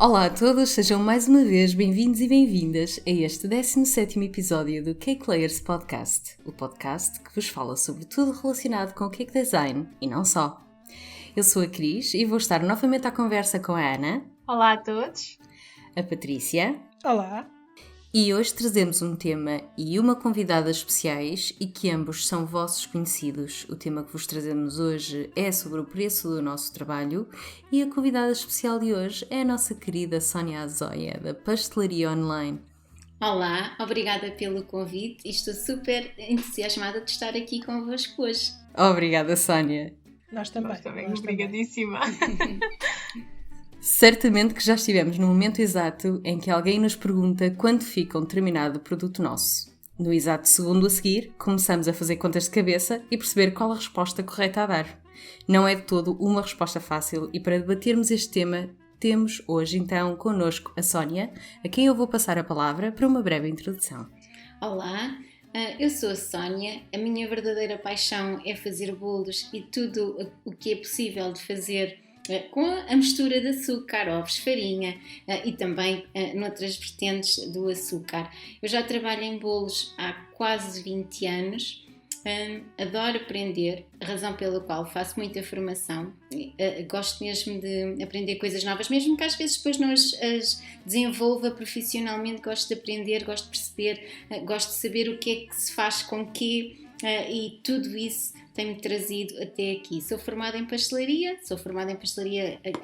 Olá a todos, sejam mais uma vez bem-vindos e bem-vindas a este 17º episódio do Cake Layers Podcast, o podcast que vos fala sobre tudo relacionado com o cake design e não só. Eu sou a Cris e vou estar novamente à conversa com a Ana. Olá a todos. A Patrícia. Olá. E hoje trazemos um tema e uma convidada especiais e que ambos são vossos conhecidos. O tema que vos trazemos hoje é sobre o preço do nosso trabalho e a convidada especial de hoje é a nossa querida Sónia Azóia, da Pastelaria Online. Olá, obrigada pelo convite e estou super entusiasmada de estar aqui convosco hoje. Obrigada, Sónia. Nós também. Obrigadíssima. Certamente que já estivemos no momento exato em que alguém nos pergunta quando fica um determinado produto nosso. No exato segundo a seguir, começamos a fazer contas de cabeça e perceber qual a resposta correta a dar. Não é de todo uma resposta fácil e para debatermos este tema, temos hoje então connosco a Sónia, a quem eu vou passar a palavra para uma breve introdução. Olá, eu sou a Sónia, a minha verdadeira paixão é fazer bolos e tudo o que é possível de fazer com a mistura de açúcar, ovos, farinha e também noutras vertentes do açúcar. Eu já trabalho em bolos há quase 20 anos, adoro aprender, razão pela qual faço muita formação, gosto mesmo de aprender coisas novas, mesmo que às vezes depois não as desenvolva profissionalmente, gosto de aprender, gosto de perceber, gosto de saber o que é que se faz com o quê e tudo isso tem-me trazido até aqui. Sou formada em pastelaria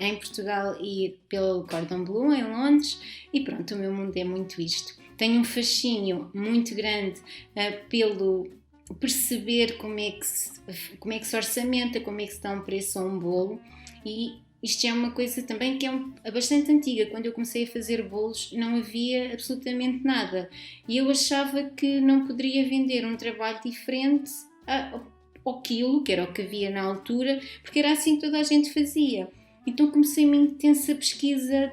em Portugal e pelo Cordon Bleu em Londres e pronto, o meu mundo é muito isto. Tenho um fascínio muito grande pelo perceber como é que se orçamenta, como é que se dá um preço a um bolo e isto é uma coisa também que é bastante antiga. Quando eu comecei a fazer bolos não havia absolutamente nada e eu achava que não poderia vender um trabalho diferente ao quilo, que era o que havia na altura, porque era assim que toda a gente fazia. Então comecei uma intensa pesquisa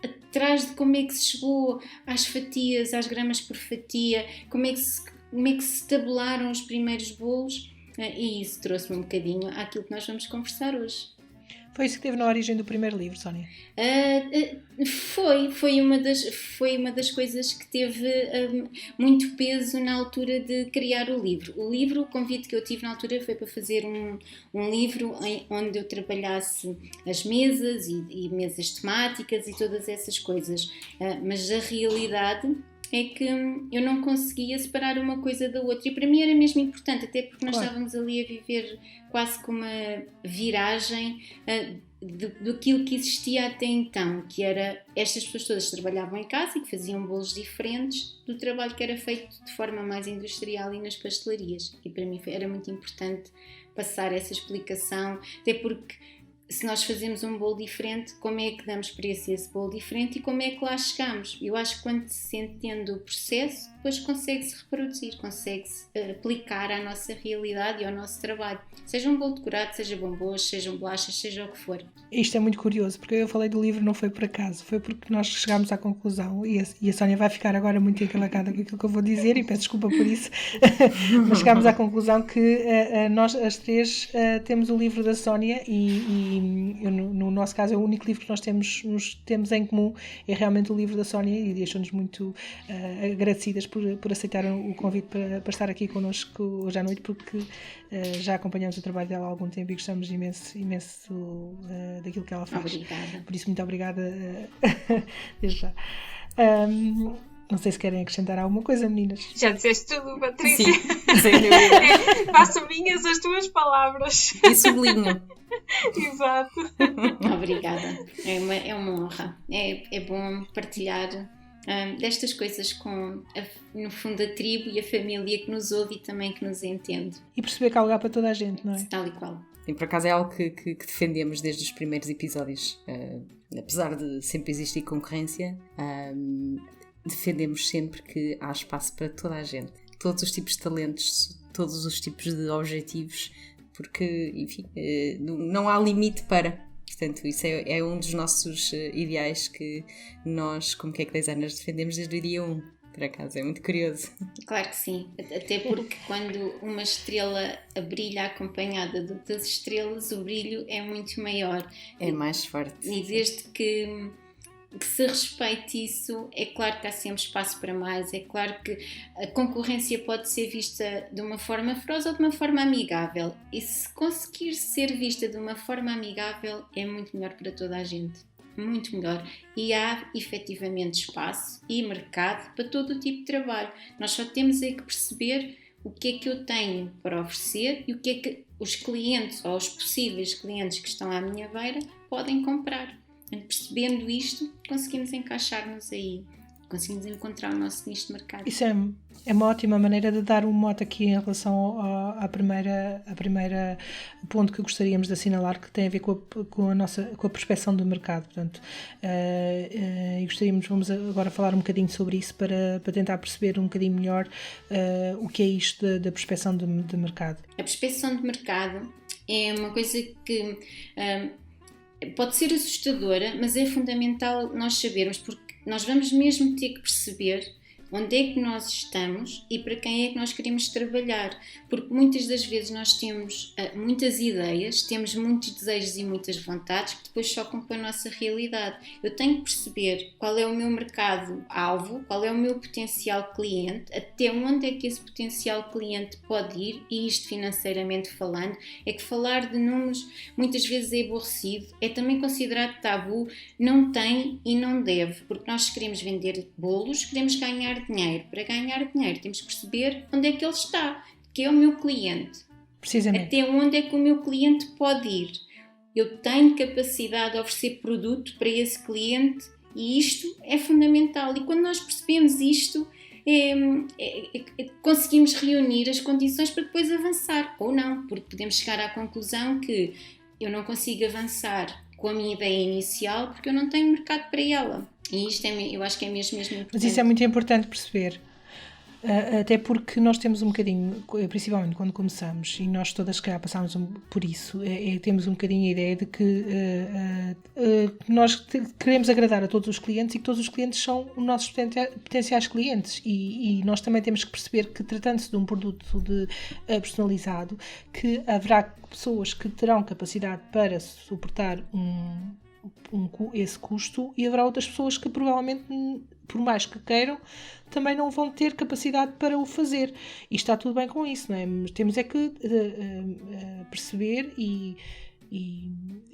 atrás de como é que se chegou às fatias, às gramas por fatia, como é que se tabularam os primeiros bolos e isso trouxe-me um bocadinho àquilo que nós vamos conversar hoje. Foi isso que teve na origem do primeiro livro, Sónia? Foi uma das coisas que teve muito peso na altura de criar o livro. O convite que eu tive na altura foi para fazer um livro onde eu trabalhasse as mesas e mesas temáticas e todas essas coisas, mas a realidade é que eu não conseguia separar uma coisa da outra e para mim era mesmo importante, até porque nós estávamos ali a viver quase como uma viragem daquilo que existia até então, que era estas pessoas todas que trabalhavam em casa e que faziam bolos diferentes do trabalho que era feito de forma mais industrial e nas pastelarias e para mim era muito importante passar essa explicação, até porque se nós fazemos um bolo diferente, como é que damos preço a esse bolo diferente e como é que lá chegamos? Eu acho que quando se entende o processo, depois consegue-se reproduzir, consegue-se aplicar à nossa realidade e ao nosso trabalho. Seja um bolo decorado, seja bombons, sejam bolachas, seja o que for. Isto é muito curioso, porque eu falei do livro não foi por acaso, foi porque nós chegámos à conclusão, e a Sónia vai ficar agora muito encalacada com aquilo que eu vou dizer, e peço desculpa por isso, mas chegámos à conclusão que nós as três temos o livro da Sónia e no nosso caso é o único livro que nós temos em comum, é realmente o livro da Sónia e deixamos-nos muito agradecidas por aceitar o convite para estar aqui connosco hoje à noite, porque já acompanhamos o trabalho dela há algum tempo e gostamos imenso daquilo que ela faz. Obrigada. Por isso, muito obrigada desde já. Não sei se querem acrescentar alguma coisa, meninas. Já disseste tudo, Patrícia. Sim, sem dúvida. Faço minhas as tuas palavras. E sublinho. Exato. Obrigada. É uma honra. É bom partilhar destas coisas com, no fundo, a tribo e a família que nos ouve e também que nos entende. E perceber que há lugar para toda a gente, não é? Tal e qual. E por acaso é algo que defendemos desde os primeiros episódios. Apesar de sempre existir concorrência, defendemos sempre que há espaço para toda a gente. Todos os tipos de talentos, todos os tipos de objetivos, porque, enfim, não há limite para. Portanto, isso é um dos nossos ideais que nós, como cake designers, defendemos desde o dia 1. Por acaso, é muito curioso. Claro que sim, até porque quando uma estrela brilha acompanhada de outras estrelas, o brilho é muito maior. É mais forte. E desde que que se respeite isso, é claro que há sempre espaço para mais, é claro que a concorrência pode ser vista de uma forma feroz ou de uma forma amigável, e se conseguir ser vista de uma forma amigável é muito melhor para toda a gente, muito melhor, e há efetivamente espaço e mercado para todo o tipo de trabalho. Nós só temos é que perceber o que é que eu tenho para oferecer e o que é que os clientes ou os possíveis clientes que estão à minha beira podem comprar. Percebendo isto, conseguimos encaixar-nos aí, conseguimos encontrar o nosso nicho de mercado. Isso é uma ótima maneira de dar um mote aqui em relação à primeira ponto que gostaríamos de assinalar, que tem a ver com a prospecção do mercado. Portanto, vamos agora falar um bocadinho sobre isso para tentar perceber um bocadinho melhor o que é isto da prospecção de mercado. A prospecção de mercado é uma coisa que pode ser assustadora, mas é fundamental nós sabermos, porque nós vamos mesmo ter que perceber onde é que nós estamos e para quem é que nós queremos trabalhar, porque muitas das vezes nós temos muitas ideias, temos muitos desejos e muitas vontades que depois chocam com a nossa realidade. Eu tenho que perceber qual é o meu mercado-alvo, qual é o meu potencial cliente, até onde é que esse potencial cliente pode ir, e isto financeiramente falando, é que falar de números muitas vezes é aborrecido, é também considerado tabu, não tem e não deve, porque nós queremos vender bolos, queremos ganhar dinheiro. Para ganhar dinheiro temos que perceber onde é que ele está, que é o meu cliente. Precisamente. Até onde é que o meu cliente pode ir. Eu tenho capacidade de oferecer produto para esse cliente e isto é fundamental. E quando nós percebemos isto, conseguimos reunir as condições para depois avançar. Ou não, porque podemos chegar à conclusão que eu não consigo avançar com a minha ideia inicial porque eu não tenho mercado para ela. E isto eu acho que é mesmo importante. Mas isso é muito importante perceber, até porque nós temos um bocadinho, principalmente quando começamos, e nós todas se calhar passámos por isso, temos um bocadinho a ideia de que nós queremos agradar a todos os clientes e que todos os clientes são os nossos potenciais clientes, e nós também temos que perceber que, tratando-se de um produto personalizado, que haverá pessoas que terão capacidade para suportar esse custo, e haverá outras pessoas que provavelmente, por mais que queiram, também não vão ter capacidade para o fazer, e está tudo bem com isso, não é? Mas temos é que perceber, e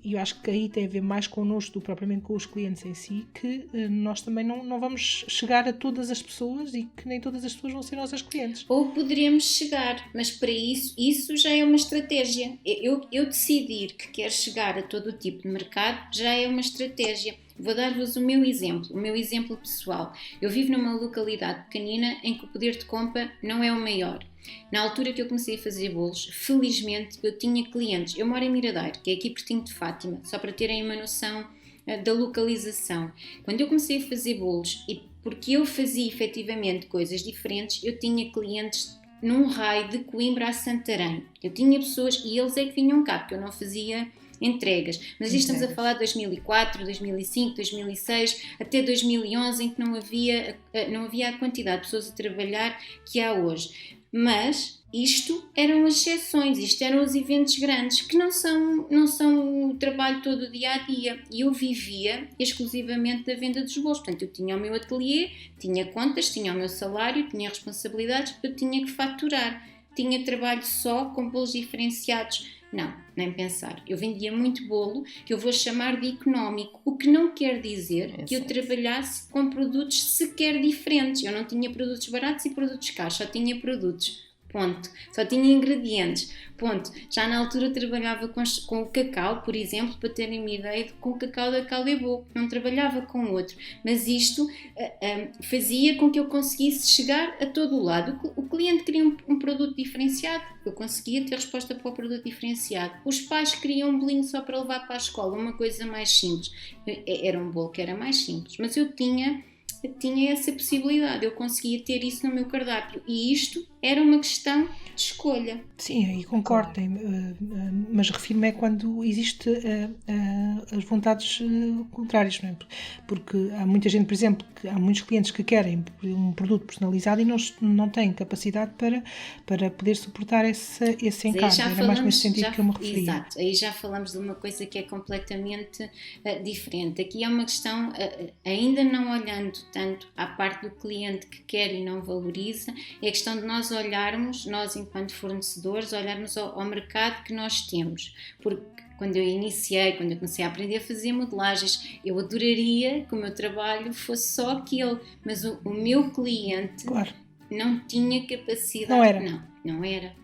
eu acho que aí tem a ver mais connosco do que propriamente com os clientes em si, que nós também não vamos chegar a todas as pessoas e que nem todas as pessoas vão ser nossas clientes. Ou poderíamos chegar, mas para isso já é uma estratégia. Eu decidir que quero chegar a todo o tipo de mercado já é uma estratégia. Vou dar-vos o meu exemplo pessoal. Eu vivo numa localidade pequenina em que o poder de compra não é o maior. Na altura que eu comecei a fazer bolos, felizmente eu tinha clientes. Eu moro em Miradouro, que é aqui pertinho de Fátima, só para terem uma noção da localização. Quando eu comecei a fazer bolos, e porque eu fazia efetivamente coisas diferentes, eu tinha clientes num raio de Coimbra a Santarém. Eu tinha pessoas, e eles é que vinham cá, porque eu não fazia entregas. Mas isto estamos a falar de 2004, 2005, 2006, até 2011, em que não havia a quantidade de pessoas a trabalhar que há hoje. Mas isto eram as exceções, isto eram os eventos grandes, que não são o trabalho todo o dia a dia. E eu vivia exclusivamente da venda dos bolos. Portanto, eu tinha o meu ateliê, tinha contas, tinha o meu salário, tinha responsabilidades, eu tinha que faturar. Tinha trabalho só com bolos diferenciados. Não, nem pensar. Eu vendia muito bolo, que eu vou chamar de económico, o que não quer dizer que eu trabalhasse com produtos sequer diferentes. Eu não tinha produtos baratos e produtos caros, só tinha produtos. Ponto. Só tinha ingredientes. Ponto. Já na altura trabalhava com o cacau, por exemplo, para terem uma ideia, com o cacau da Calebo. Não trabalhava com outro. Mas isto fazia com que eu conseguisse chegar a todo o lado. O cliente queria um produto diferenciado, eu conseguia ter resposta para o produto diferenciado. Os pais queriam um bolinho só para levar para a escola, uma coisa mais simples. Era um bolo que era mais simples, mas eu tinha tinha essa possibilidade, eu conseguia ter isso no meu cardápio, e isto era uma questão de escolha. Sim, aí concordo, mas refiro-me é quando existe as vontades contrárias, não é? Porque há muita gente, por exemplo, há muitos clientes que querem um produto personalizado e não têm capacidade para poder suportar esse encargo. Era mais nesse sentido que eu me referia. Exato, aí já falamos de uma coisa que é completamente diferente. Aqui é uma questão, ainda não olhando tanto à parte do cliente que quer e não valoriza, é a questão de nós olharmos, nós enquanto fornecedores, olharmos ao mercado que nós temos, porque quando eu comecei a aprender a fazer modelagens, eu adoraria que o meu trabalho fosse só aquele, mas o meu cliente não tinha capacidade. Não era.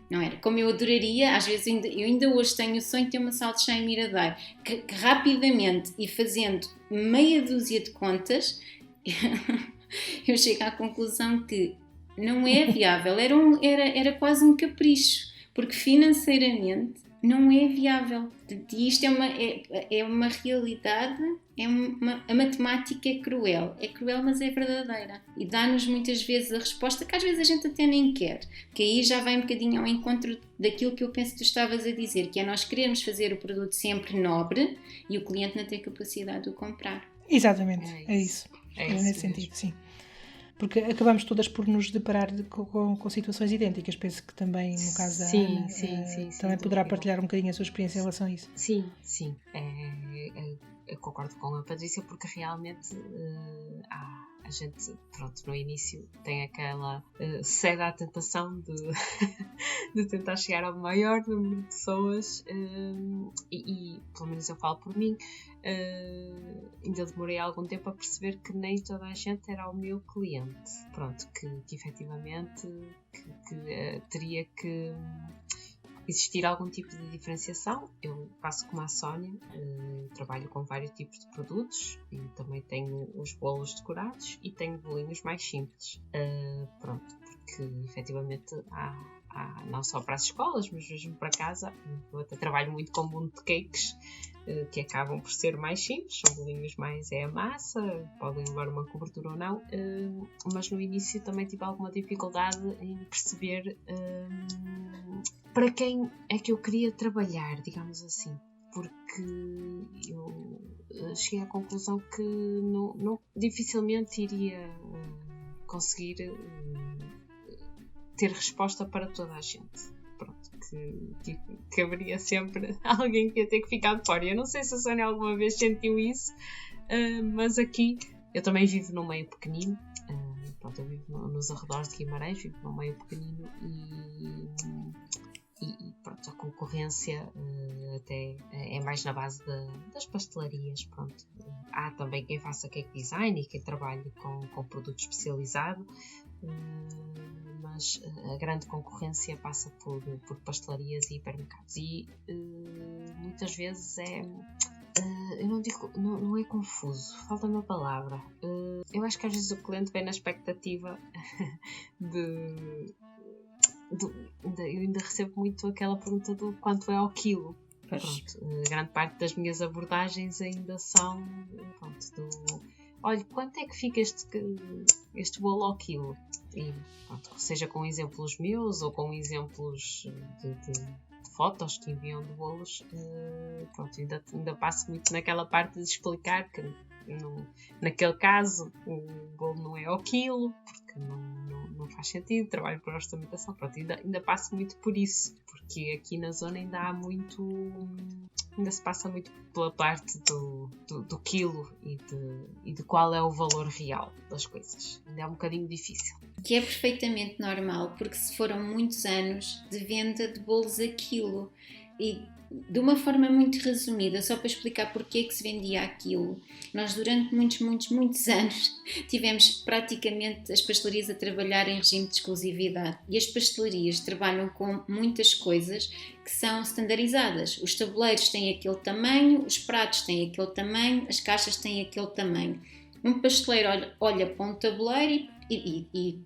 Como eu adoraria, às vezes eu ainda hoje tenho o sonho de ter uma sala de chá em Miradouro, que rapidamente e fazendo meia dúzia de contas, eu chego à conclusão que não é viável, era quase um capricho, porque financeiramente não é viável. E isto é uma realidade, a matemática é cruel, mas é verdadeira. E dá-nos muitas vezes a resposta que às vezes a gente até nem quer, que aí já vai um bocadinho ao encontro daquilo que eu penso que tu estavas a dizer, que é nós queremos fazer o produto sempre nobre e o cliente não tem capacidade de o comprar. Exatamente, é isso. É nesse sentido, sim. Porque acabamos todas por nos deparar com situações idênticas. Penso que também, no caso da Ana, também poderá partilhar um bocadinho a sua experiência em relação a isso. Sim. Eu concordo com a Patrícia, porque realmente a gente, pronto, no início tem aquela cega à tentação de tentar chegar ao maior número de pessoas e pelo menos eu falo por mim, ainda demorei algum tempo a perceber que nem toda a gente era o meu cliente, pronto, que efetivamente teria que existir algum tipo de diferenciação. Eu faço como a Sónia, trabalho com vários tipos de produtos e também tenho os bolos decorados e tenho bolinhos mais simples, pronto, porque efetivamente há não só para as escolas, mas mesmo para casa. Eu até trabalho muito com bundt cakes, que acabam por ser mais simples, são bolinhos mais a massa, podem levar uma cobertura ou não, mas no início também tive alguma dificuldade em perceber para quem é que eu queria trabalhar, digamos assim, porque eu cheguei à conclusão que não dificilmente iria conseguir ter resposta para toda a gente. Pronto, que haveria sempre alguém que ia ter que ficar de fora. Eu não sei se a Sónia alguma vez sentiu isso, mas aqui eu também vivo num meio pequenino. Pronto, eu vivo nos arredores de Guimarães, vivo num meio pequenino e pronto, a concorrência até é mais na base das pastelarias. Pronto. Há também quem faça cake design e quem trabalhe com produto especializado, mas a grande concorrência passa por pastelarias e hipermercados e muitas vezes eu não digo, não é confuso, falta uma palavra. Eu acho que às vezes o cliente vem na expectativa eu ainda recebo muito aquela pergunta do quanto é ao quilo. Pronto, grande parte das minhas abordagens ainda são olha, quanto é que fica este bolo ao quilo? E, pronto, seja com exemplos meus ou com exemplos de fotos que enviam de bolos, pronto, ainda passo muito naquela parte de explicar que naquele caso o bolo não é ao quilo, porque não faz sentido, trabalho por orçamentação, pronto, ainda passo muito por isso, porque aqui na zona ainda se passa muito pela parte do quilo e de qual é o valor real das coisas. Ainda é um bocadinho difícil. Que é perfeitamente normal, porque se foram muitos anos de venda de bolos a quilo e de uma forma muito resumida, só para explicar porque é que se vendia aquilo. Nós durante muitos anos tivemos praticamente as pastelarias a trabalhar em regime de exclusividade e as pastelarias trabalham com muitas coisas que são standardizadas. Os tabuleiros têm aquele tamanho, os pratos têm aquele tamanho, as caixas têm aquele tamanho. Um pasteleiro olha para um tabuleiro e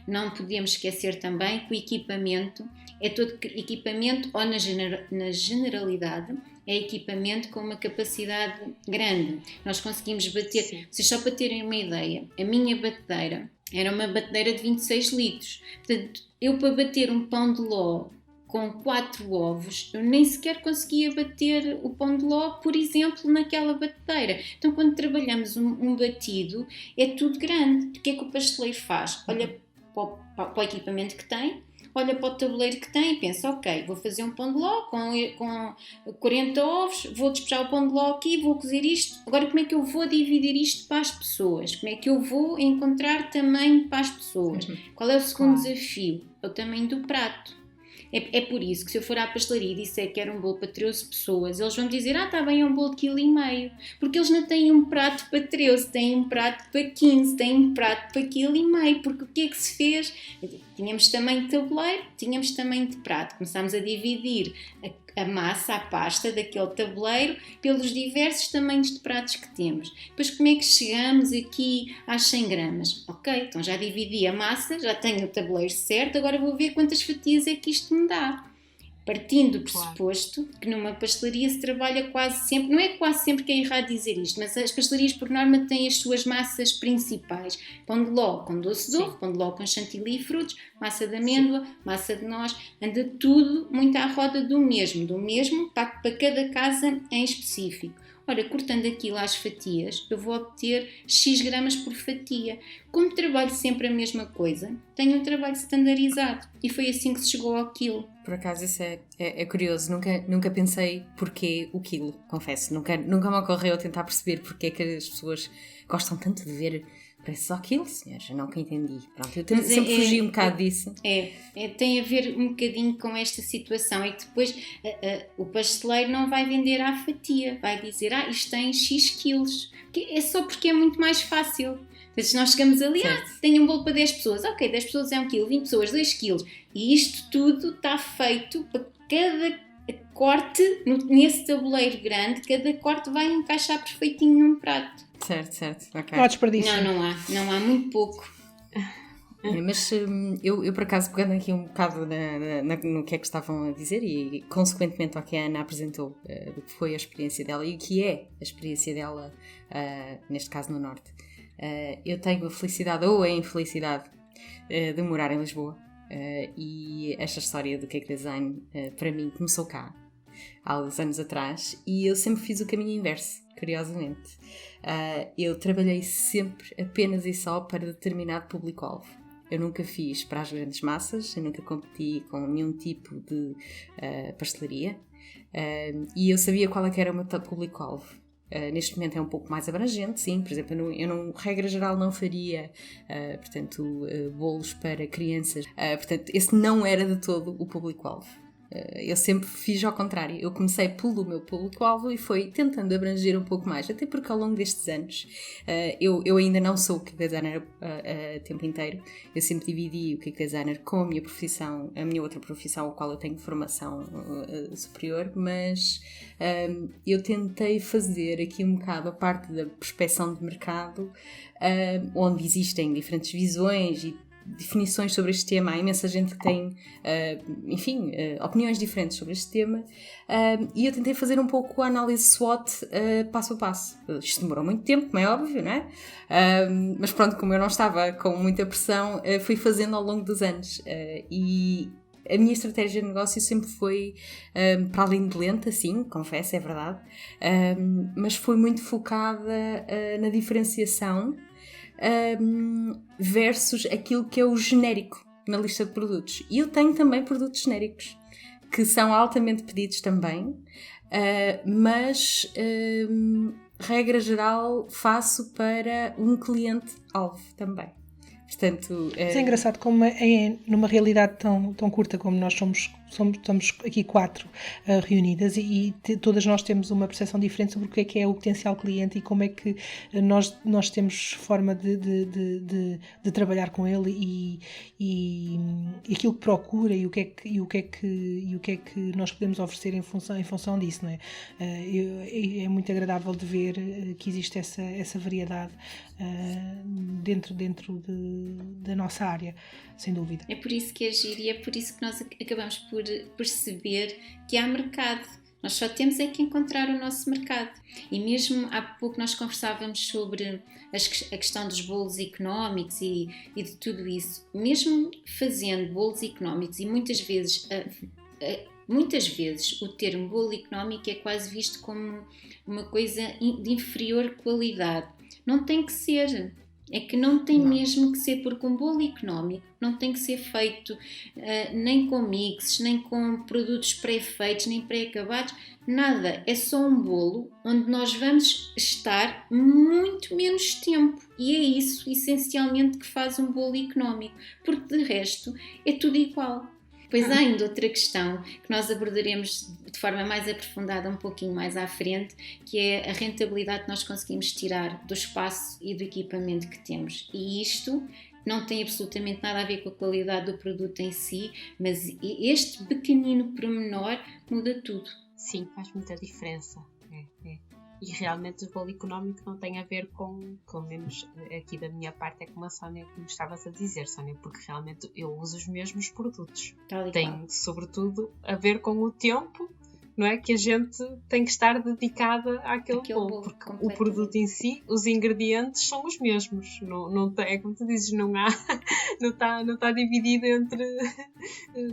não podemos esquecer também que o equipamento é todo equipamento, ou na generalidade, é equipamento com uma capacidade grande. Nós conseguimos bater, Sim. vocês só para terem uma ideia, a minha batedeira era uma batedeira de 26 litros. Portanto, eu para bater um pão de ló com 4 ovos, eu nem sequer conseguia bater o pão de ló, por exemplo, naquela batedeira. Então, quando trabalhamos um batido, é tudo grande. O que é que o pasteleiro faz? Olha para o equipamento que tem, olha para o tabuleiro que tem e pensa, ok, vou fazer um pão de ló com 40 ovos, vou despejar o pão de ló aqui, vou cozer isto. Agora, como é que eu vou dividir isto para as pessoas? Como é que eu vou encontrar tamanho para as pessoas? Qual é o segundo desafio? É o tamanho do prato. É por isso que se eu for à pastelaria e disser que era um bolo para 13 pessoas, eles vão dizer, está bem, é um bolo de 1,5 kg. Porque eles não têm um prato para 13, têm um prato para 15, têm um prato para 1,5 kg. Porque o que é que se fez? Tínhamos tamanho de tabuleiro, tínhamos tamanho de prato. Começámos a dividir a massa, a pasta daquele tabuleiro pelos diversos tamanhos de pratos que temos. Depois, como é que chegamos aqui às 100 gramas? Ok, então já dividi a massa, já tenho o tabuleiro certo, agora vou ver quantas fatias é que isto me dá. Partindo do pressuposto que numa pastelaria se trabalha quase sempre, não é quase sempre que é errado dizer isto, mas as pastelarias por norma têm as suas massas principais. Pão de ló com doce de ovo, pão de ló com chantilly e frutos, massa de amêndoa, massa de noz, anda tudo muito à roda do mesmo para cada casa em específico. Ora, cortando aquilo às fatias, eu vou obter X gramas por fatia. Como trabalho sempre a mesma coisa, tenho um trabalho standardizado e foi assim que se chegou ao quilo. Por acaso isso é curioso, nunca pensei porquê o quilo, confesso. Nunca me ocorreu tentar perceber porque é que as pessoas gostam tanto de ver preços ao quilo, senhores. Eu nunca entendi. Pronto, eu sempre fugi um bocado disso. Tem a ver um bocadinho com esta situação. É que depois o pasteleiro não vai vender à fatia, vai dizer, isto tem X quilos. É só porque é muito mais fácil. Então, nós chegamos ali, tenho um bolo para 10 pessoas. Ok, 10 pessoas é 1 kg, 20 pessoas 2 kg. E isto tudo está feito para cada corte, nesse tabuleiro grande, cada corte vai encaixar perfeitinho num prato. Certo, ok. Não há desperdício. Não há muito pouco. Mas eu por acaso, pegando aqui um bocado no que é que estavam a dizer e consequentemente ao que a Ana apresentou do que foi a experiência dela e o que é a experiência dela, neste caso no Norte, eu tenho a felicidade ou a infelicidade de morar em Lisboa, e esta história do cake design para mim começou cá há uns anos atrás e eu sempre fiz o caminho inverso, curiosamente. Eu trabalhei sempre apenas e só para determinado público-alvo. Eu nunca fiz para as grandes massas, eu nunca competi com nenhum tipo de pastelaria, e eu sabia qual é que era o meu público-alvo. Neste momento é um pouco mais abrangente, sim. Por exemplo, regra geral, não faria bolos para crianças. Portanto, esse não era de todo o público-alvo. Eu sempre fiz ao contrário. Eu comecei pelo meu público-alvo e fui tentando abranger um pouco mais, até porque ao longo destes anos eu ainda não sou cake designer a tempo inteiro. Eu sempre dividi o cake designer com a minha profissão, a minha outra profissão, a qual eu tenho formação superior, mas eu tentei fazer aqui um bocado a parte da prospeção de mercado, onde existem diferentes visões e definições sobre este tema. Há imensa gente que tem opiniões diferentes sobre este tema, e eu tentei fazer um pouco a análise SWOT passo a passo. Isto demorou muito tempo, como é óbvio, não é? Mas pronto, como eu não estava com muita pressão, fui fazendo ao longo dos anos, e a minha estratégia de negócio sempre foi para além de lenta, sim, confesso, é verdade, mas foi muito focada na diferenciação versus aquilo que é o genérico na lista de produtos. E eu tenho também produtos genéricos que são altamente pedidos também, mas regra geral faço para um cliente-alvo também. Portanto, é engraçado como numa realidade tão curta como nós estamos aqui 4 reunidas e todas nós temos uma percepção diferente sobre o que é o potencial cliente e como é que nós temos forma de trabalhar com ele e aquilo que procura e o que é que nós podemos oferecer em função disso, não é? É muito agradável de ver que existe essa variedade dentro da nossa área, sem dúvida. É por isso que é giro e é por isso que nós acabamos por perceber que há mercado. Nós só temos é que encontrar o nosso mercado. E mesmo há pouco nós conversávamos sobre a questão dos bolos económicos e de tudo isso. Mesmo fazendo bolos económicos, e muitas vezes o termo bolo económico é quase visto como uma coisa de inferior qualidade. Não tem que ser. É que não tem mesmo que ser, porque um bolo económico não tem que ser feito nem com mixes, nem com produtos pré-feitos, nem pré-acabados, nada. É só um bolo onde nós vamos estar muito menos tempo. E é isso, essencialmente, que faz um bolo económico, porque de resto é tudo igual. Pois há ainda outra questão que nós abordaremos de forma mais aprofundada um pouquinho mais à frente, que é a rentabilidade que nós conseguimos tirar do espaço e do equipamento que temos. E isto não tem absolutamente nada a ver com a qualidade do produto em si, mas este pequenino pormenor muda tudo. Sim, faz muita diferença. E realmente o bolo económico não tem a ver com, pelo menos aqui da minha parte, é como a Sónia, como estavas a dizer, Sónia, porque realmente eu uso os mesmos produtos. Tem, sobretudo, a ver com o tempo, não é? Que a gente tem que estar dedicada àquele bolo, porque o produto em si, os ingredientes são os mesmos. Não tem, é como tu dizes, não está dividido entre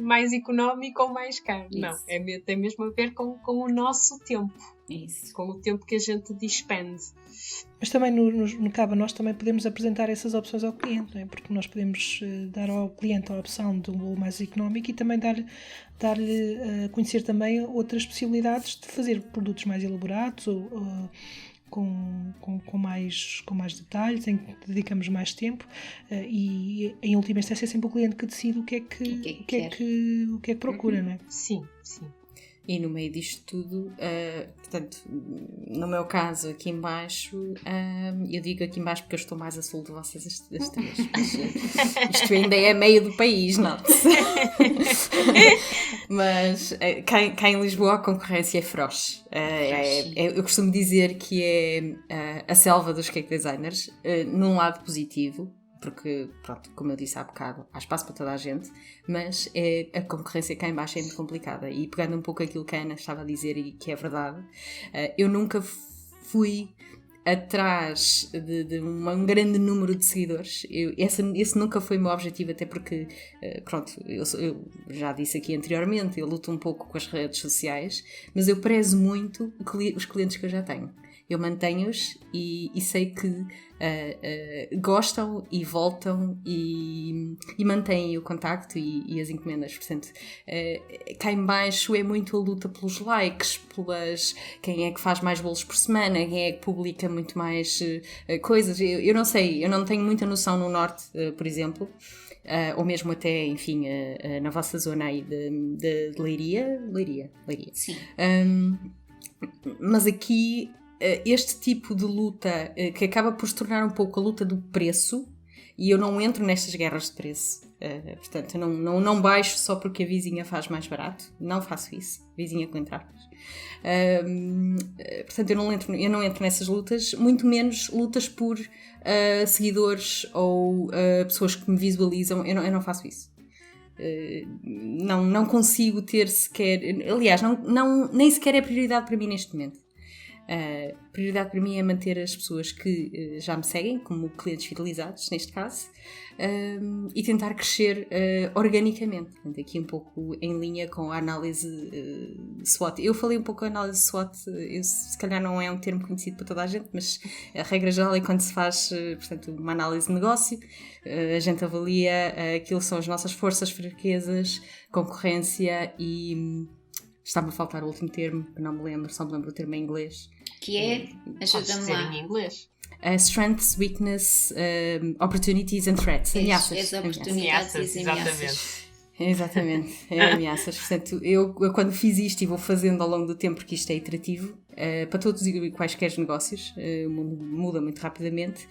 mais económico ou mais caro. Isso. Não, tem mesmo a ver com o nosso tempo. Isso. Com o tempo que a gente despende. Mas também no cabe a nós também podemos apresentar essas opções ao cliente, não é? Porque nós podemos dar ao cliente a opção de um bolo mais económico e também dar-lhe a conhecer também outras possibilidades de fazer produtos mais elaborados ou com mais detalhes, em que dedicamos mais tempo, e em última instância é sempre o cliente que decide o que é que procura, não é? Sim, sim. E no meio disto tudo, portanto, no meu caso, aqui em baixo, eu digo aqui em baixo porque eu estou mais a sul de vocês as três, mas isto ainda é meio do país, note-se. Mas cá em Lisboa a concorrência é feroz. Eu costumo dizer que é a selva dos cake designers, num lado positivo, porque, pronto, como eu disse há bocado, há espaço para toda a gente, mas a concorrência cá em baixo é muito complicada. E pegando um pouco aquilo que a Ana estava a dizer e que é verdade, eu nunca fui atrás de um grande número de seguidores. Esse nunca foi o meu objetivo, até porque, pronto, eu já disse aqui anteriormente, eu luto um pouco com as redes sociais, mas eu prezo muito os clientes que eu já tenho. Eu mantenho-os e sei que gostam e voltam e mantêm o contacto e as encomendas. Portanto, cá em baixo é muito a luta pelos likes, quem é que faz mais bolos por semana, quem é que publica muito mais coisas. Eu não sei, eu não tenho muita noção no norte, por exemplo, ou mesmo até, enfim, na vossa zona aí de Leiria. Sim. Mas aqui este tipo de luta que acaba por se tornar um pouco a luta do preço, e eu não entro nestas guerras de preço, portanto eu não baixo só porque a vizinha faz mais barato, não faço isso, vizinha com entradas. Portanto eu não entro nessas lutas, muito menos lutas por seguidores ou pessoas que me visualizam, eu não faço isso. Não consigo ter sequer, aliás, nem sequer é prioridade para mim neste momento. A prioridade para mim é manter as pessoas que já me seguem, como clientes fidelizados, neste caso, e tentar crescer organicamente. Portanto, aqui um pouco em linha com a análise SWOT. Eu falei um pouco da análise SWOT, se calhar não é um termo conhecido para toda a gente, mas a regra geral é quando se faz, portanto, uma análise de negócio, a gente avalia aquilo que são as nossas forças, fraquezas, concorrência e... Está-me a faltar o último termo, que não me lembro, só me lembro o termo em inglês. Que é? Ajuda-me lá. Em inglês. Strengths, weakness, opportunities and threats. Ameaças. Oportunidades e ameaças. Exatamente, ameaças. Portanto, eu quando fiz isto e vou fazendo ao longo do tempo, porque isto é iterativo, para todos e quaisquer negócios, o mundo muda muito rapidamente,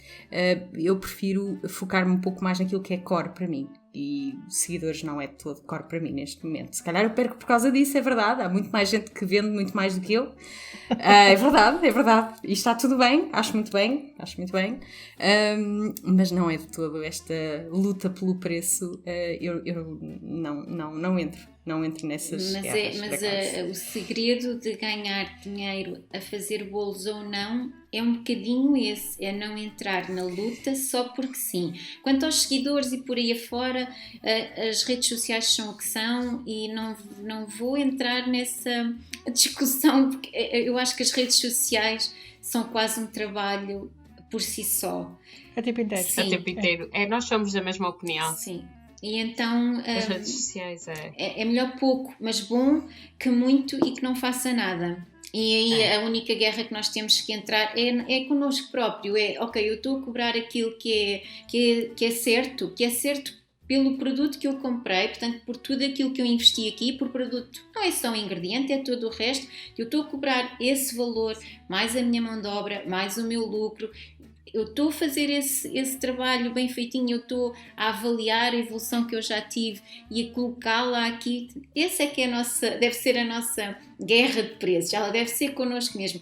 eu prefiro focar-me um pouco mais naquilo que é core para mim. e seguidores não é de todo core para mim neste momento. Se calhar eu perco por causa disso, é verdade. Há muito mais gente que vende muito mais do que eu. É verdade. E está tudo bem, acho muito bem. Mas não é de todo esta luta pelo preço. Eu não entro nessas guerras. Mas o segredo de ganhar dinheiro a fazer bolos ou não é um bocadinho esse, é não entrar na luta só porque sim. Quanto aos seguidores e por aí afora, as redes sociais são o que são e não vou entrar nessa discussão, porque eu acho que as redes sociais são quase um trabalho por si só. A tempo inteiro. Sim. A tempo inteiro. Nós somos da mesma opinião. Sim. E então As redes sociais é melhor pouco, mas bom, que muito e que não faça nada. E aí a única guerra que nós temos que entrar é connosco próprio. Ok, eu estou a cobrar aquilo que é certo pelo produto que eu comprei, portanto, por tudo aquilo que eu investi aqui, por produto, não é só um ingrediente, é todo o resto. Eu estou a cobrar esse valor, mais a minha mão de obra, mais o meu lucro. Eu estou a fazer esse trabalho bem feitinho, eu estou a avaliar a evolução que eu já tive e a colocá-la aqui. Essa é que deve ser a nossa guerra de preços, ela deve ser connosco mesmo.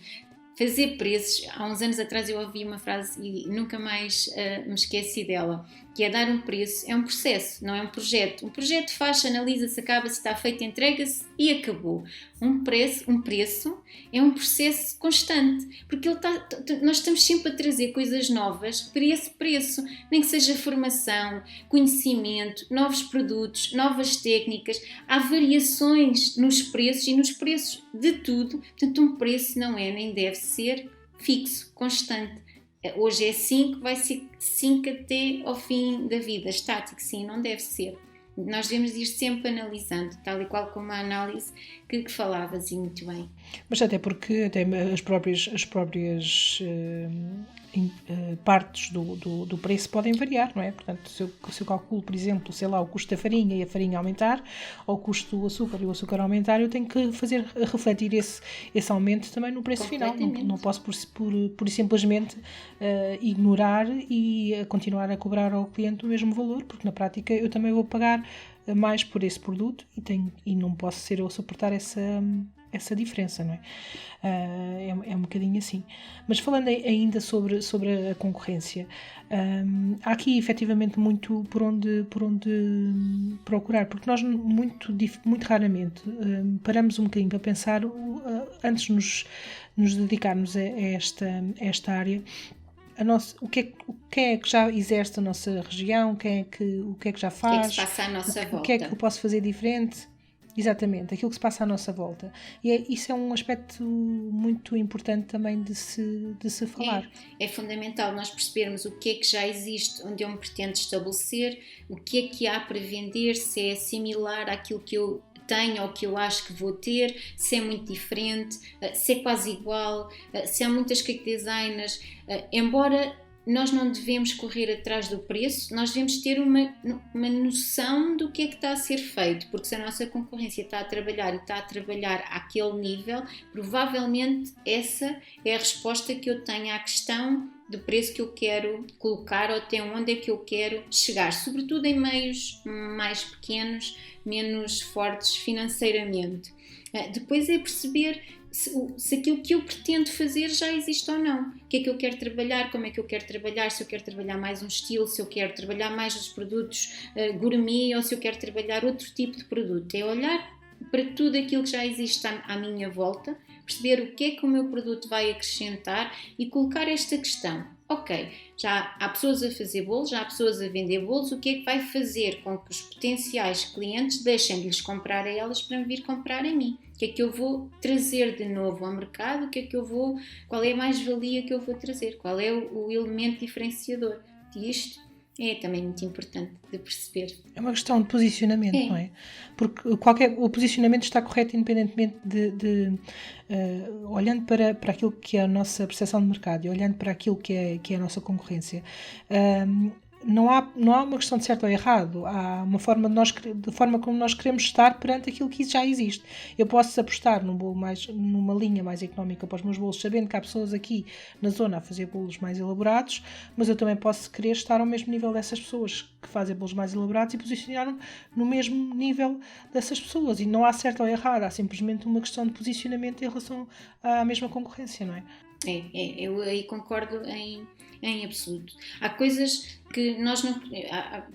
Fazer preços, há uns anos atrás eu ouvi uma frase e nunca mais me esqueci dela, que é dar um preço, é um processo, não é um projeto. Um projeto faz, analisa-se, acaba-se, está feito, entrega-se e acabou. Um preço é um processo constante, porque nós estamos sempre a trazer coisas novas para esse preço, nem que seja formação, conhecimento, novos produtos, novas técnicas, há variações nos preços e nos preços de tudo, portanto um preço não é nem deve ser fixo, constante. Hoje é 5, vai ser 5 até ao fim da vida, estático, sim, não deve ser. Nós devemos ir sempre analisando, tal e qual como a análise que falavas, e muito bem. Mas até porque até as próprias partes do preço podem variar, não é? Portanto, se eu calculo, por exemplo, sei lá, o custo da farinha e a farinha aumentar, ou o custo do açúcar e o açúcar aumentar, eu tenho que fazer refletir esse aumento também no preço final. Não posso por simplesmente ignorar e continuar a cobrar ao cliente o mesmo valor, porque na prática eu também vou pagar mais por esse produto e não posso ser eu a suportar essa diferença, não é? É um bocadinho assim. Mas falando ainda sobre a concorrência, há aqui efetivamente muito por onde procurar, porque nós muito raramente paramos um bocadinho para pensar antes de nos dedicarmos a esta área. O que é que já exerce a nossa região, o que é que já faz, o que é que se passa à nossa volta, o que é que eu posso fazer diferente, exatamente, aquilo que se passa à nossa volta, e isso é um aspecto muito importante também de se falar. É fundamental nós percebermos o que é que já existe onde eu me pretendo estabelecer, o que é que há para vender, se é similar àquilo que eu tenho ou que eu acho que vou ter, se é muito diferente, se é quase igual, se há muitas cake designers, embora nós não devemos correr atrás do preço, nós devemos ter uma noção do que é que está a ser feito, porque se a nossa concorrência está a trabalhar àquele nível, provavelmente essa é a resposta que eu tenho à questão do preço que eu quero colocar ou até onde é que eu quero chegar, sobretudo em meios mais pequenos, menos fortes financeiramente. Depois é perceber se aquilo que eu pretendo fazer já existe ou não. O que é que eu quero trabalhar, como é que eu quero trabalhar, se eu quero trabalhar mais um estilo, se eu quero trabalhar mais os produtos gourmet ou se eu quero trabalhar outro tipo de produto. É olhar para tudo aquilo que já existe à minha volta, perceber o que é que o meu produto vai acrescentar e colocar esta questão. Ok, já há pessoas a fazer bolos, já há pessoas a vender bolos, o que é que vai fazer com que os potenciais clientes deixem de lhes comprar a elas para me vir comprar a mim? O que é que eu vou trazer de novo ao mercado? Qual é a mais-valia que eu vou trazer? Qual é o elemento diferenciador disto? É também muito importante de perceber. É uma questão de posicionamento, não é? Porque o posicionamento está correto independentemente olhando para aquilo que é a nossa percepção de mercado e olhando para aquilo que é a nossa concorrência. não há uma questão de certo ou errado, há uma forma de forma como nós queremos estar perante aquilo que já existe. Eu posso apostar numa linha mais económica para os meus bolos, sabendo que há pessoas aqui na zona a fazer bolos mais elaborados, mas eu também posso querer estar ao mesmo nível dessas pessoas que fazem bolos mais elaborados e posicionar-me no mesmo nível dessas pessoas. E não há certo ou errado, há simplesmente uma questão de posicionamento em relação à mesma concorrência, não é? Eu aí concordo em absoluto. Há coisas que nós não...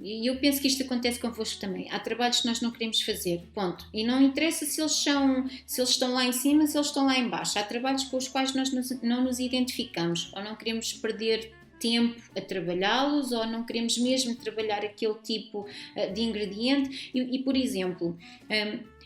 E eu penso que isto acontece convosco também. Há trabalhos que nós não queremos fazer, ponto. E não interessa se eles estão lá em cima, se eles estão lá em baixo. Há trabalhos com os quais nós não nos identificamos, ou não queremos perder tempo a trabalhá-los, ou não queremos mesmo trabalhar aquele tipo de ingrediente. E por exemplo...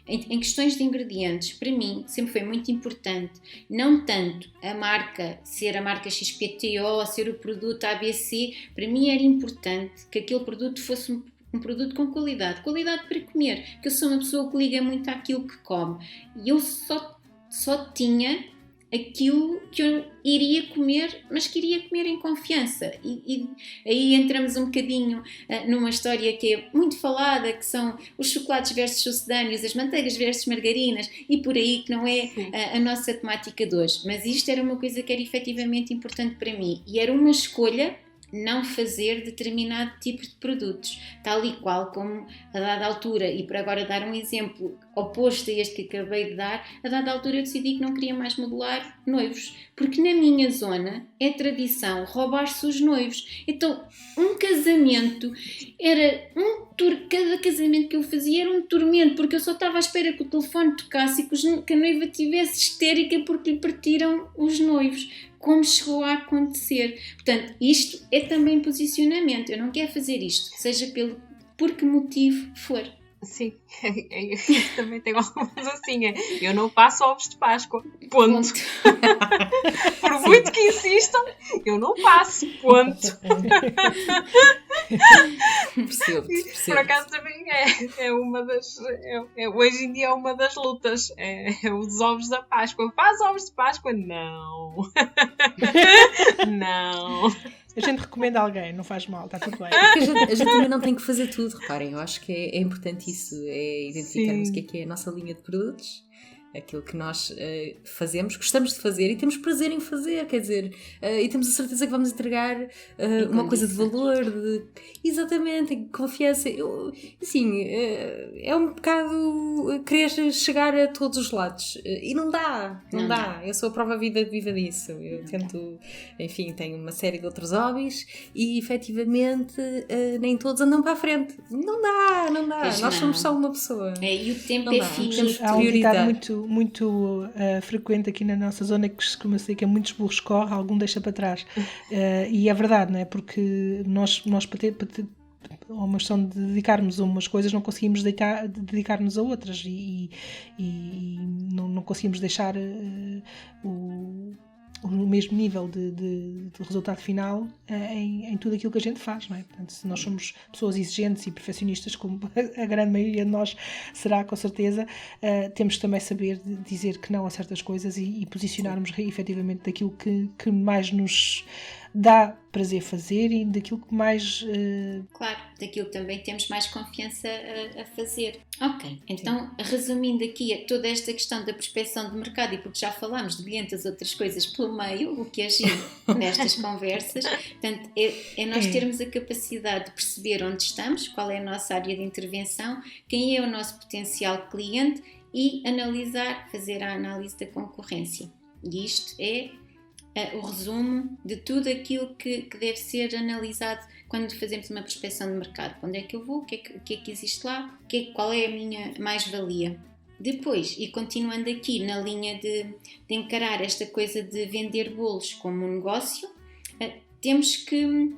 Em questões de ingredientes, para mim sempre foi muito importante, não tanto a marca, ser a marca XPTO, ser o produto ABC, para mim era importante que aquele produto fosse um produto com qualidade para comer, que eu sou uma pessoa que liga muito àquilo que come, e eu só tinha aquilo que eu iria comer, mas queria comer em confiança. E aí entramos um bocadinho numa história que é muito falada, que são os chocolates versus sucedâneos, as manteigas versus margarinas, e por aí, que não é a nossa temática de hoje. Mas isto era uma coisa que era efetivamente importante para mim, e era uma escolha não fazer determinado tipo de produtos, tal e qual como a dada altura, e para agora dar um exemplo oposto a este que acabei de dar, a dada altura eu decidi que não queria mais modelar noivos, porque na minha zona é tradição roubar-se os noivos. Então um casamento era cada casamento que eu fazia era um tormento, porque eu só estava à espera que o telefone tocasse e que a noiva estivesse histérica porque lhe partiram os noivos, como chegou a acontecer. Portanto, isto é também posicionamento. Eu não quero fazer isto, seja por que motivo for. Sim, isso também tem alguma coisa assim. Eu não faço ovos de Páscoa, ponto. Por muito que insistam, eu não faço, ponto. Percebo. Por acaso também é uma das... hoje em dia é uma das lutas. É os ovos da Páscoa. Faz ovos de Páscoa? Não. Não. A gente recomenda alguém, não faz mal, está tudo bem. A gente também não tem que fazer tudo, reparem. Eu acho que é importante isso, é identificarmos o que é a nossa linha de produtos, aquilo que nós fazemos, gostamos de fazer e temos prazer em fazer, quer dizer, e temos a certeza que vamos entregar uma coisa de valor, exatamente, confiança. Assim, é um bocado querer chegar a todos os lados e não dá. Eu sou a prova viva disso. Eu tento, enfim, tenho uma série de outros hobbies e efetivamente nem todos andam para a frente. Não dá. Nós somos só uma pessoa. E o tempo é finito. Há um ditado muito frequente aqui na nossa zona que costuma dizer que é muitos burros correm, algum deixa para trás. E é verdade, não é? Porque nós para ter uma questão de dedicarmos a umas coisas, não conseguimos dedicar-nos a outras e não conseguimos deixar o mesmo nível de resultado final em tudo aquilo que a gente faz, não é? Portanto, se nós somos pessoas exigentes e perfeccionistas, como a grande maioria de nós será, com certeza, temos também saber dizer que não a certas coisas e posicionarmos efetivamente daquilo que mais nos dá prazer fazer e daquilo que mais... Claro, daquilo que também temos mais confiança a fazer. Ok, então resumindo aqui toda esta questão da prospecção de mercado, e porque já falámos de bilhentas outras coisas pelo meio, o que é giro nestas conversas, portanto, é nós termos a capacidade de perceber onde estamos, qual é a nossa área de intervenção, quem é o nosso potencial cliente e fazer a análise da concorrência. E isto é o resumo de tudo aquilo que deve ser analisado quando fazemos uma prospecção de mercado. Para onde é que eu vou? O que é que existe lá? Qual é a minha mais-valia? Depois, e continuando aqui na linha de encarar esta coisa de vender bolos como um negócio, temos que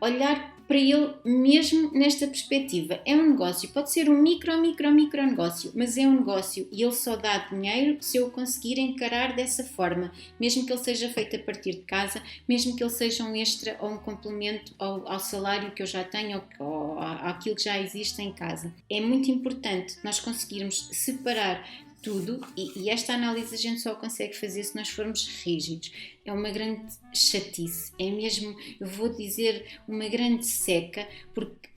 olhar para ele mesmo nesta perspectiva. É um negócio, pode ser um micro negócio, mas é um negócio e ele só dá dinheiro se eu conseguir encarar dessa forma, mesmo que ele seja feito a partir de casa, mesmo que ele seja um extra ou um complemento ao salário que eu já tenho ou àquilo que já existe em casa. É muito importante nós conseguirmos separar tudo, e esta análise a gente só consegue fazer se nós formos rígidos. É uma grande chatice, é mesmo, eu vou dizer, uma grande seca, porque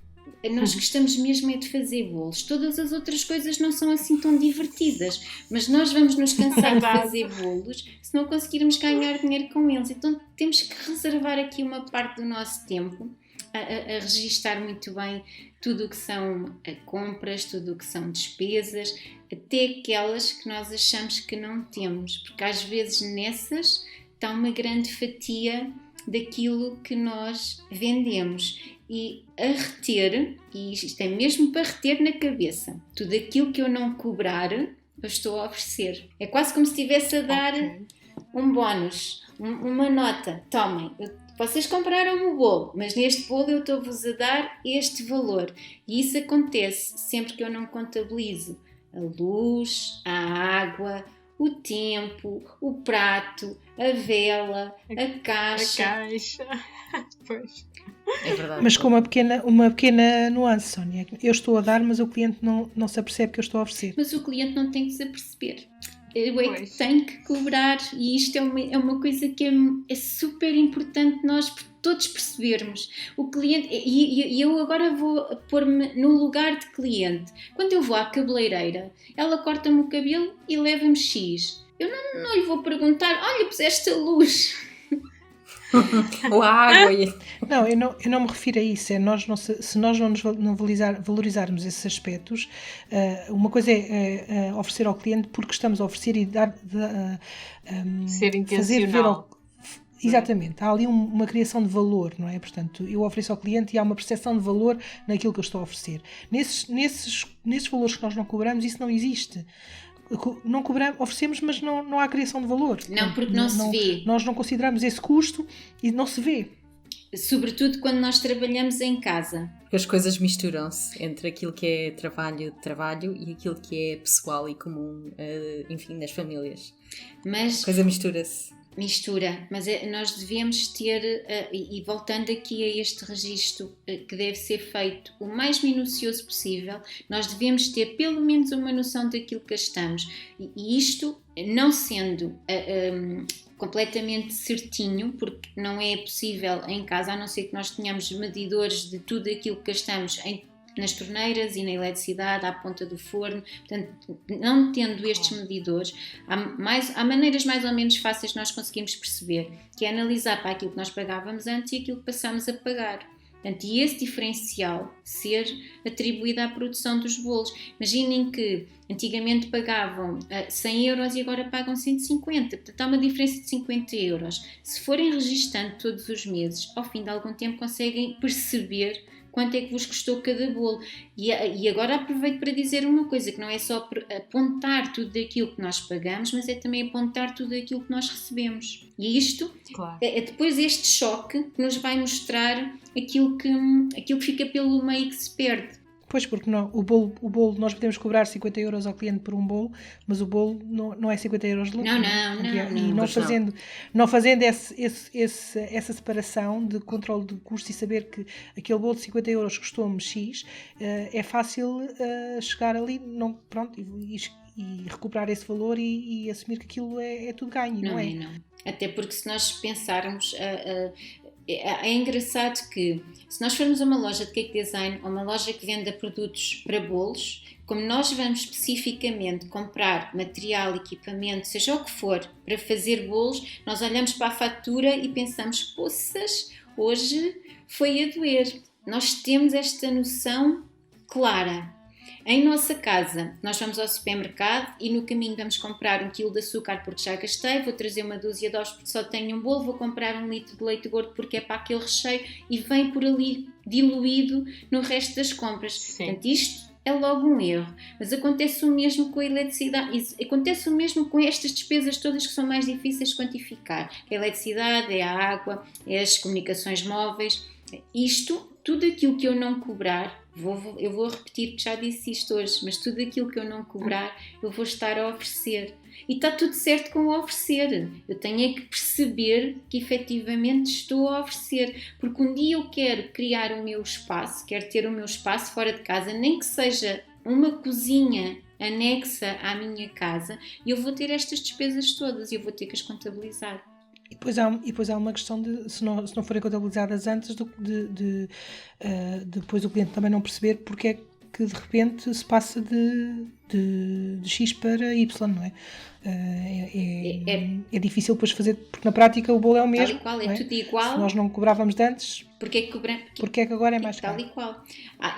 nós gostamos mesmo é de fazer bolos. Todas as outras coisas não são assim tão divertidas, mas nós vamos nos cansar de fazer bolos se não conseguirmos ganhar dinheiro com eles. Então temos que reservar aqui uma parte do nosso tempo a registar muito bem tudo o que são compras, tudo o que são despesas, até aquelas que nós achamos que não temos, porque às vezes nessas está uma grande fatia daquilo que nós vendemos. E a reter, e isto é mesmo para reter na cabeça, tudo aquilo que eu não cobrar, eu estou a oferecer. É quase como se estivesse a dar um bónus, uma nota. Tomem, vocês compraram o bolo, mas neste bolo eu estou-vos a dar este valor. E isso acontece sempre que eu não contabilizo a luz, a água, o tempo, o prato, a vela, a caixa. A caixa. Pois. É verdade. Mas com uma pequena nuance, Sónia. Eu estou a dar, mas o cliente não se apercebe que eu estou a oferecer. Mas o cliente não tem que se aperceber. Eu é Pois. que tenho que cobrar, e isto é uma coisa que é super importante nós todos percebermos. O cliente, e eu agora vou pôr-me no lugar de cliente. Quando eu vou à cabeleireira, ela corta-me o cabelo e leva-me X. Eu não lhe vou perguntar, olha, puseste a luz. Ou a água. Não, eu não me refiro a isso. Se nós não valorizarmos esses aspectos, uma coisa é oferecer ao cliente porque estamos a oferecer e dar... Ser fazer ver intencional. Exatamente, há ali uma criação de valor, não é? Portanto, eu ofereço ao cliente e há uma percepção de valor naquilo que eu estou a oferecer. Nesses valores que nós não cobramos, isso não existe. Não cobramos, oferecemos, mas não há criação de valor. Não, porque não se vê. Nós não consideramos esse custo e não se vê. Sobretudo quando nós trabalhamos em casa. Porque as coisas misturam-se entre aquilo que é trabalho e aquilo que é pessoal e comum, enfim, nas famílias. Mas A coisa mistura-se. mas nós devemos ter, e voltando aqui a este registro que deve ser feito o mais minucioso possível, nós devemos ter pelo menos uma noção daquilo que gastamos. E isto não sendo completamente certinho, porque não é possível em casa, a não ser que nós tenhamos medidores de tudo aquilo que gastamos nas torneiras e na eletricidade, à ponta do forno. Portanto, não tendo estes medidores, há maneiras mais ou menos fáceis de nós conseguirmos perceber, que é analisar para aquilo que nós pagávamos antes e aquilo que passamos a pagar. Portanto, e esse diferencial ser atribuído à produção dos bolos. Imaginem que antigamente pagavam 100 euros e agora pagam 150. Portanto, há uma diferença de 50 euros. Se forem registando todos os meses, ao fim de algum tempo conseguem perceber quanto é que vos custou cada bolo. E agora aproveito para dizer uma coisa, que não é só apontar tudo aquilo que nós pagamos, mas é também apontar tudo aquilo que nós recebemos. E isto, Claro. é depois este choque que nos vai mostrar aquilo que fica pelo meio que se perde. Pois, porque não, o bolo, nós podemos cobrar 50 euros ao cliente por um bolo, mas o bolo não é 50 euros de lucro. Não. E não fazendo essa separação de controle de custos e saber que aquele bolo de 50 euros custou-me X, é fácil chegar ali e recuperar esse valor e assumir que aquilo é tudo ganho, não é? Não. Até porque se nós pensarmos... É engraçado que, se nós formos a uma loja de cake design ou uma loja que venda produtos para bolos, como nós vamos especificamente comprar material, equipamento, seja o que for, para fazer bolos, nós olhamos para a fatura e pensamos, poças, hoje foi a doer. Nós temos esta noção clara. Em nossa casa, nós vamos ao supermercado e no caminho vamos comprar 1 kg de açúcar porque já gastei, vou trazer uma dúzia de ovos porque só tenho um bolo, vou comprar 1 litro de leite gordo porque é para aquele recheio e vem por ali diluído no resto das compras. Sim. Portanto, isto é logo um erro. Mas acontece o mesmo com a eletricidade, acontece o mesmo com estas despesas todas que são mais difíceis de quantificar. A eletricidade, é a água, é as comunicações móveis. Isto, tudo aquilo que eu não cobrar, eu vou repetir que já disse isto hoje, mas tudo aquilo que eu não cobrar, eu vou estar a oferecer. E está tudo certo com o oferecer. Eu tenho é que perceber que efetivamente estou a oferecer. Porque um dia eu quero criar o meu espaço, quero ter o meu espaço fora de casa, nem que seja uma cozinha anexa à minha casa e eu vou ter estas despesas todas e eu vou ter que as contabilizar. E depois há uma questão de, se não forem contabilizadas antes, depois o cliente também não perceber porque é que de repente se passa de X para Y, não é? É difícil depois fazer, porque na prática o bolo é o mesmo. Tal e qual, é tudo igual. Se nós não cobrávamos de antes, porque é que agora é mais caro? Tal e qual.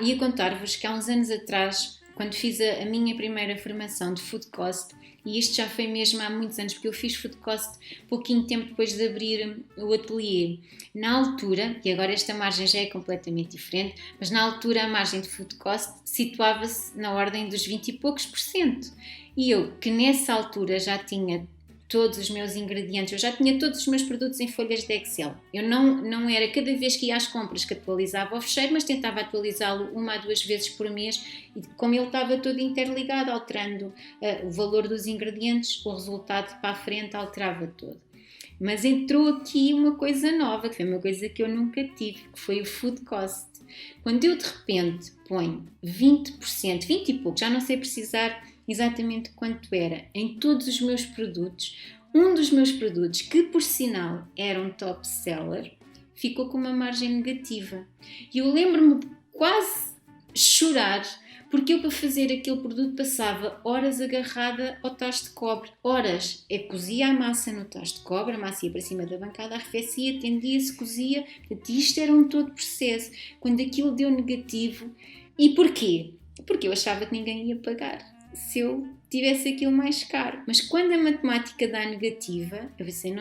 Ia contar-vos que há uns anos atrás, quando fiz a minha primeira formação de food cost, e isto já foi mesmo há muitos anos, porque eu fiz food cost pouquinho tempo depois de abrir o ateliê. Na altura, e agora esta margem já é completamente diferente, mas na altura a margem de food cost situava-se na ordem dos 20 e poucos %. E eu, que nessa altura já tinha todos os meus ingredientes, eu já tinha todos os meus produtos em folhas de Excel. Eu não era cada vez que ia às compras que atualizava o fecheiro, mas tentava atualizá-lo 1 a 2 vezes por mês e como ele estava todo interligado, alterando o valor dos ingredientes, o resultado para a frente alterava todo. Mas entrou aqui uma coisa nova, que foi uma coisa que eu nunca tive, que foi o food cost. Quando eu de repente ponho 20%, 20 e pouco, já não sei precisar exatamente quanto era, em todos os meus produtos, um dos meus produtos, que por sinal era um top seller, ficou com uma margem negativa. E eu lembro-me de quase chorar, porque eu para fazer aquele produto passava horas agarrada ao tacho de cobre. Horas. Eu cozia a massa no tacho de cobre, a massa ia para cima da bancada, arrefecia, tendia-se, cozia. Isto era um todo processo. Quando aquilo deu negativo. E porquê? Porque eu achava que ninguém ia pagar se eu tivesse aquilo mais caro. Mas quando a matemática dá negativa, eu pensei,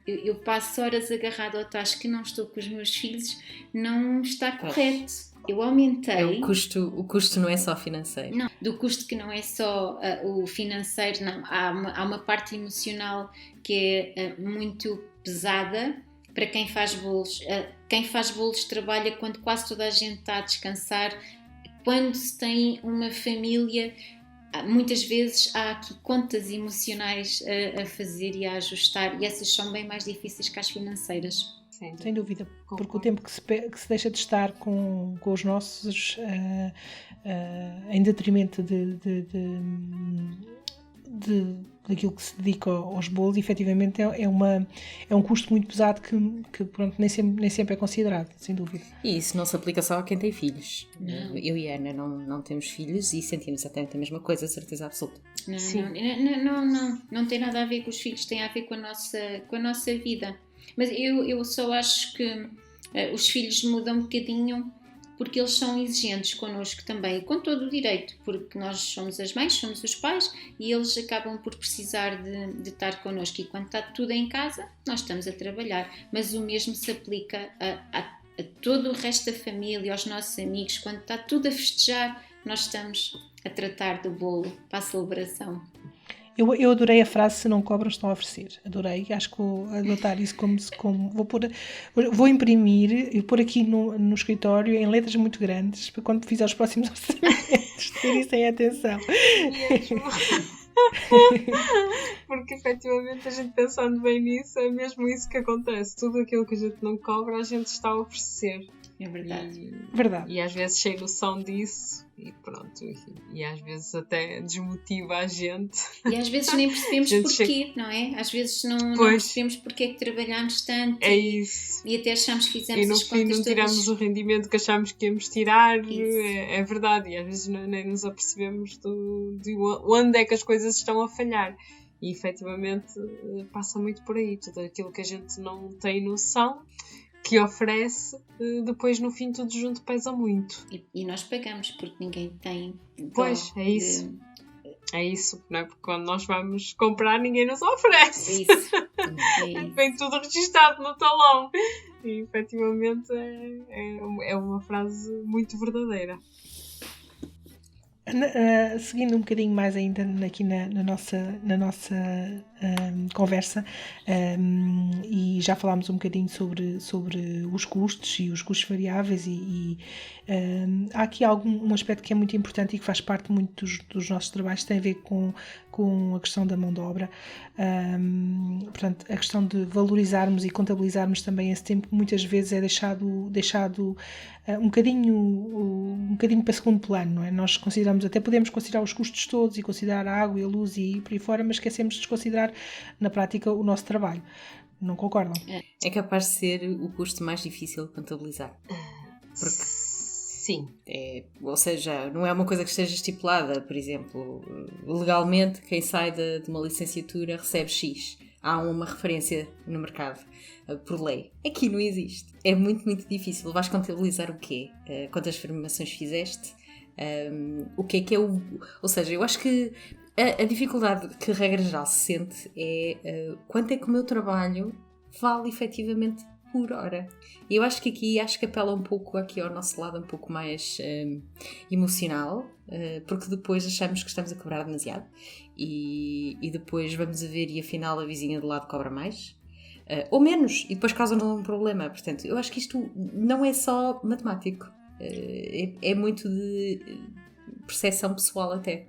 eu passo horas agarrado ao tacho que não estou com os meus filhos, não está correto. Eu aumentei... O custo não é só financeiro. Não, do custo que não é só o financeiro, não. Há uma parte emocional que é muito pesada para quem faz bolos. Quem faz bolos trabalha quando quase toda a gente está a descansar. Quando se tem uma família, muitas vezes há aqui contas emocionais a fazer e a ajustar, e essas são bem mais difíceis que as financeiras. Sem dúvida, porque o tempo que se deixa de estar com os nossos em detrimento daquilo que se dedica aos bolos, efetivamente é um custo muito pesado que pronto, nem sempre é considerado, sem dúvida. E isso não se aplica só a quem tem filhos. Não. Eu e a Ana não temos filhos e sentimos exatamente a mesma coisa, certeza absoluta. Não tem nada a ver com os filhos, tem a ver com a nossa vida. Mas eu só acho que os filhos mudam um bocadinho porque eles são exigentes connosco também, com todo o direito, porque nós somos as mães, somos os pais e eles acabam por precisar de estar connosco. E quando está tudo em casa, nós estamos a trabalhar. Mas o mesmo se aplica a todo o resto da família, aos nossos amigos. Quando está tudo a festejar, nós estamos a tratar do bolo para a celebração. Eu adorei a frase, se não cobram, estão a oferecer. Adorei, acho que vou adotar isso como vou imprimir e pôr aqui no escritório em letras muito grandes para quando fizer os próximos orçamentos ter isso em atenção. Porque efetivamente a gente pensando bem nisso, é mesmo isso que acontece. Tudo aquilo que a gente não cobra, a gente está a oferecer. É verdade. E às vezes sem noção disso e pronto. E às vezes até desmotiva a gente. E às vezes nem percebemos porquê, não é? Às vezes não percebemos porque é que trabalhamos tanto. É isso. E até achamos que fizemos as contas todas. E no fim não tiramos o rendimento que achamos que íamos tirar. É verdade. E às vezes nem nos apercebemos de onde é que as coisas estão a falhar. E efetivamente passa muito por aí. Tudo aquilo que a gente não tem noção que oferece, depois no fim tudo junto pesa muito. E nós pagamos, porque ninguém tem... Pois, é isso. É isso, não é? Porque quando nós vamos comprar, ninguém nos oferece. É isso. Vem tudo registado no talão. E efetivamente é uma frase muito verdadeira. Seguindo um bocadinho mais ainda aqui na nossa conversa, e já falámos um bocadinho sobre os custos e os custos variáveis, e há aqui um aspecto que é muito importante e que faz parte muito dos nossos trabalhos, tem a ver com a questão da mão de obra. Portanto, a questão de valorizarmos e contabilizarmos também esse tempo, muitas vezes é deixado um bocadinho para segundo plano, não é? Nós até podemos considerar os custos todos e considerar a água e a luz e por aí fora, mas esquecemos de desconsiderar na prática o nosso trabalho. Não concordam? É capaz de ser o custo mais difícil de contabilizar. Sim. Ou seja, não é uma coisa que esteja estipulada. Por exemplo, legalmente, quem sai de uma licenciatura recebe X. Há uma referência no mercado, por lei. Aqui não existe. É muito, muito difícil. Vais contabilizar o quê? Quantas formações fizeste? O que é o... Ou seja, eu acho que a dificuldade que a regra geral se sente é quanto é que o meu trabalho vale efetivamente por hora. E eu acho que apela um pouco aqui ao nosso lado um pouco mais emocional, porque depois achamos que estamos a cobrar demasiado e depois vamos a ver e afinal a vizinha do lado cobra mais ou menos e depois causa-nos um problema. Portanto, eu acho que isto não é só matemático, é muito de percepção pessoal até.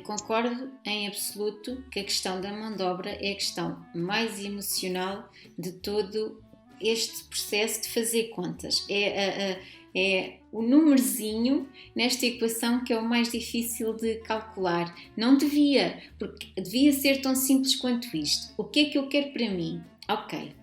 Concordo em absoluto que a questão da mão de obra é a questão mais emocional de todo este processo de fazer contas. É o númerozinho nesta equação que é o mais difícil de calcular. Não devia, porque devia ser tão simples quanto isto. O que é que eu quero para mim? Ok,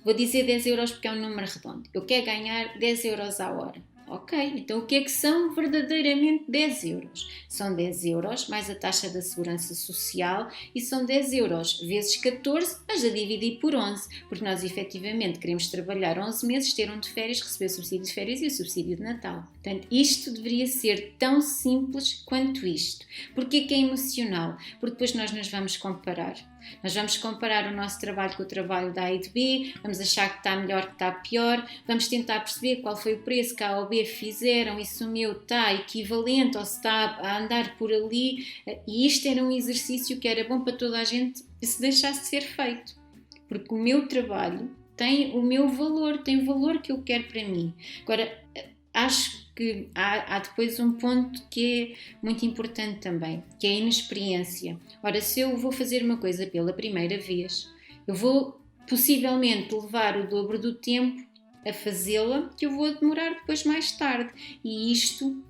vou dizer 10 euros porque é um número redondo. Eu quero ganhar 10 euros à hora. Ok, então o que é que são verdadeiramente 10 euros? São 10 euros mais a taxa da segurança social e são 10 euros vezes 14, mas a dividir por 11, porque nós efetivamente queremos trabalhar 11 meses, ter um de férias, receber o subsídio de férias e o subsídio de Natal. Portanto, isto deveria ser tão simples quanto isto. Porquê que é emocional? Porque depois nós nos vamos comparar. Nós vamos comparar o nosso trabalho com o trabalho da A e de B, vamos achar que está melhor, que está pior, vamos tentar perceber qual foi o preço que A ou B fizeram e se o meu está equivalente ou se está a andar por ali, e isto era um exercício que era bom para toda a gente se deixasse de ser feito, porque o meu trabalho tem o meu valor, tem o valor que eu quero para mim. Agora, acho que há depois um ponto que é muito importante também, que é a inexperiência. Ora, se eu vou fazer uma coisa pela primeira vez, eu vou possivelmente levar o dobro do tempo a fazê-la que eu vou demorar depois mais tarde. E isto,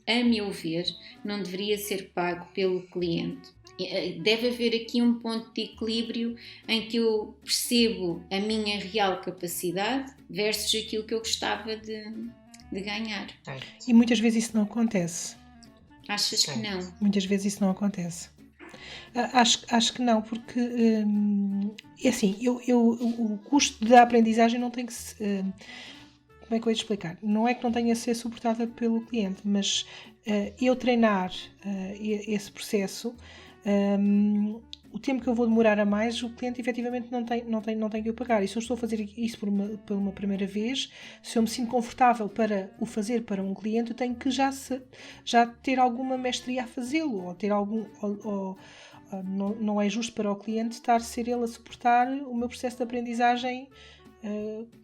a meu ver, não deveria ser pago pelo cliente. Deve haver aqui um ponto de equilíbrio em que eu percebo a minha real capacidade versus aquilo que eu gostava de ganhar. E muitas vezes isso não acontece. Achas que não? Muitas vezes isso não acontece. Acho que não, porque é assim, o custo da aprendizagem não tem que ser... como é que eu ia explicar? Não é que não tenha a ser suportada pelo cliente, mas eu treinar esse processo, o tempo que eu vou demorar a mais, o cliente efetivamente não tem que o pagar. E se eu estou a fazer isso por uma primeira vez, se eu me sinto confortável para o fazer para um cliente, eu tenho que já ter alguma mestria a fazê-lo, ou ter não é justo para o cliente ser ele a suportar o meu processo de aprendizagem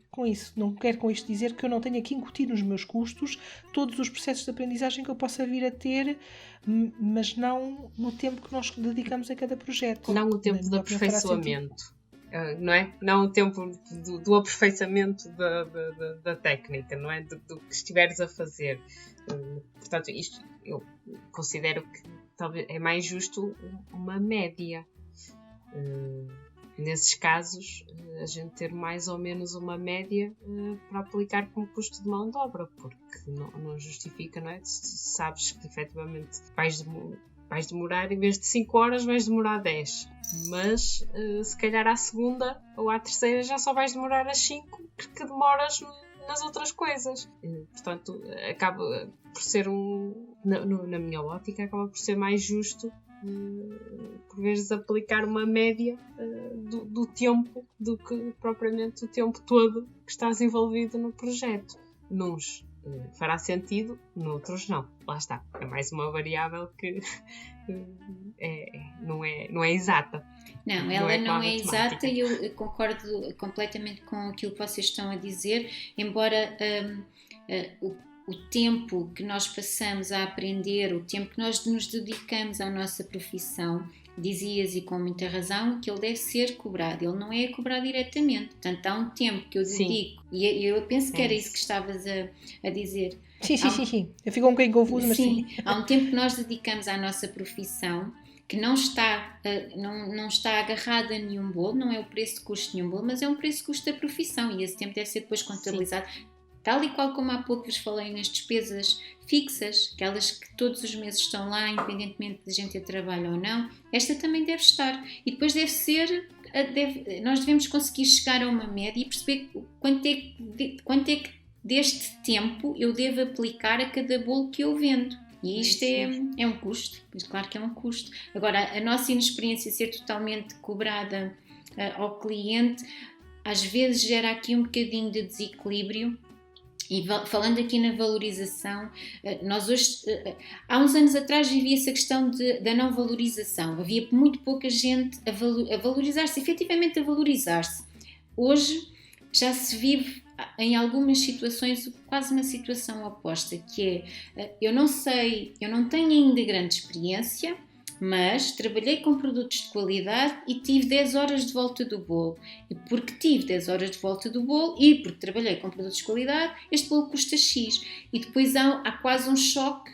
com isso. Não quero com isto dizer que eu não tenha que incutir nos meus custos todos os processos de aprendizagem que eu possa vir a ter, mas não no tempo que nós dedicamos a cada projeto. Não o tempo do aperfeiçoamento, não é? Não o tempo do aperfeiçoamento da técnica, não é? Do que estiveres a fazer. Portanto, isto eu considero que talvez é mais justo uma média. Nesses casos, a gente ter mais ou menos uma média para aplicar como custo de mão de obra, porque não justifica, não é? Se sabes que efetivamente vais demorar, em vez de 5 horas, vais demorar 10. Mas se calhar à segunda ou à terceira já só vais demorar as 5 porque demoras nas outras coisas. Portanto, acaba por ser na minha ótica, acaba por ser mais justo por vezes aplicar uma média do tempo do que propriamente o tempo todo que estás envolvido no projeto. Nuns fará sentido, noutros não. Lá está. É mais uma variável que não é exata. Não, ela não é exata, matemática. e eu concordo completamente com aquilo que vocês estão a dizer, embora o tempo que nós passamos a aprender, o tempo que nós nos dedicamos à nossa profissão, dizias, e com muita razão, que ele deve ser cobrado, ele não é cobrado diretamente, portanto há um tempo que eu dedico, e eu penso que era isso que estavas a dizer. Sim. Eu fico um bocadinho confuso, mas sim. Há um tempo que nós dedicamos à nossa profissão, que não está agarrada a nenhum bolo, não é o preço de custo de nenhum bolo, mas é um preço de custo da profissão, e esse tempo deve ser depois contabilizado. Sim. Tal e qual como há pouco vos falei nas despesas fixas, aquelas que todos os meses estão lá, independentemente de a gente ter trabalho ou não, esta também deve estar. E depois nós devemos conseguir chegar a uma média e perceber quanto é que deste tempo eu devo aplicar a cada bolo que eu vendo. E isto é um custo, claro que é um custo. Agora, a nossa inexperiência ser totalmente cobrada ao cliente, às vezes gera aqui um bocadinho de desequilíbrio. E falando aqui na valorização, nós hoje, há uns anos atrás vivia essa questão da não valorização, havia muito pouca gente a valorizar-se, efetivamente a valorizar-se. Hoje já se vive em algumas situações quase uma situação oposta, que é, eu não tenho ainda grande experiência, mas trabalhei com produtos de qualidade e tive 10 horas de volta do bolo. E porque tive 10 horas de volta do bolo e porque trabalhei com produtos de qualidade, este bolo custa X. E depois há quase um choque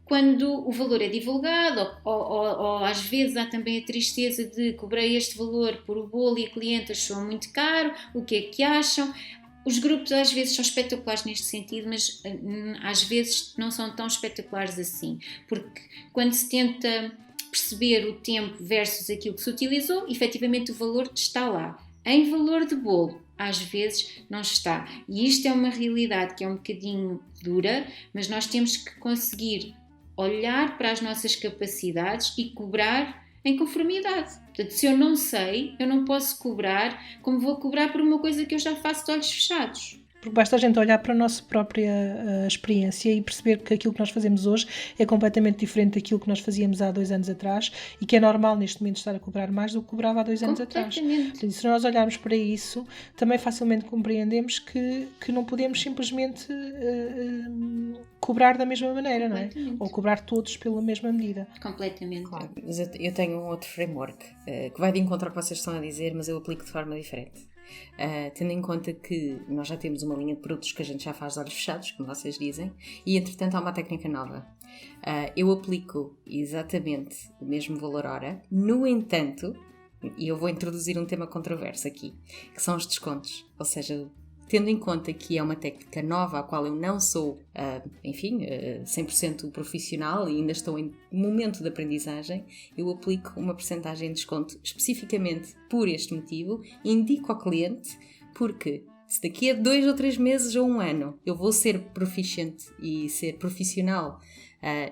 quando o valor é divulgado, ou às vezes há também a tristeza de cobrei este valor por o bolo e a cliente achou muito caro, o que é que acham? Os grupos às vezes são espetaculares neste sentido, mas às vezes não são tão espetaculares assim, porque quando se tenta perceber o tempo versus aquilo que se utilizou, efetivamente o valor está lá. Em valor de bolo, às vezes não está. E isto é uma realidade que é um bocadinho dura, mas nós temos que conseguir olhar para as nossas capacidades e cobrar em conformidade. Portanto, se eu não sei, eu não posso cobrar como vou cobrar por uma coisa que eu já faço de olhos fechados. Porque basta a gente olhar para a nossa própria experiência e perceber que aquilo que nós fazemos hoje é completamente diferente daquilo que nós fazíamos há 2 anos atrás e que é normal neste momento estar a cobrar mais do que cobrava há 2 anos atrás. Portanto, se nós olharmos para isso, também facilmente compreendemos que não podemos simplesmente cobrar da mesma maneira, não é? Ou cobrar todos pela mesma medida. Completamente. Claro. Mas eu tenho um outro framework que vai de encontro ao que vocês estão a dizer, mas eu aplico de forma diferente. Tendo em conta que nós já temos uma linha de produtos que a gente já faz de olhos fechados, como vocês dizem, e entretanto há uma técnica nova. Eu aplico exatamente o mesmo valor hora, no entanto, e eu vou introduzir um tema controverso aqui, que são os descontos, ou seja, tendo em conta que é uma técnica nova, a qual eu não sou, 100% profissional e ainda estou em momento de aprendizagem, eu aplico uma percentagem de desconto especificamente por este motivo e indico ao cliente porque se daqui a 2 ou 3 meses ou 1 ano eu vou ser proficiente e ser profissional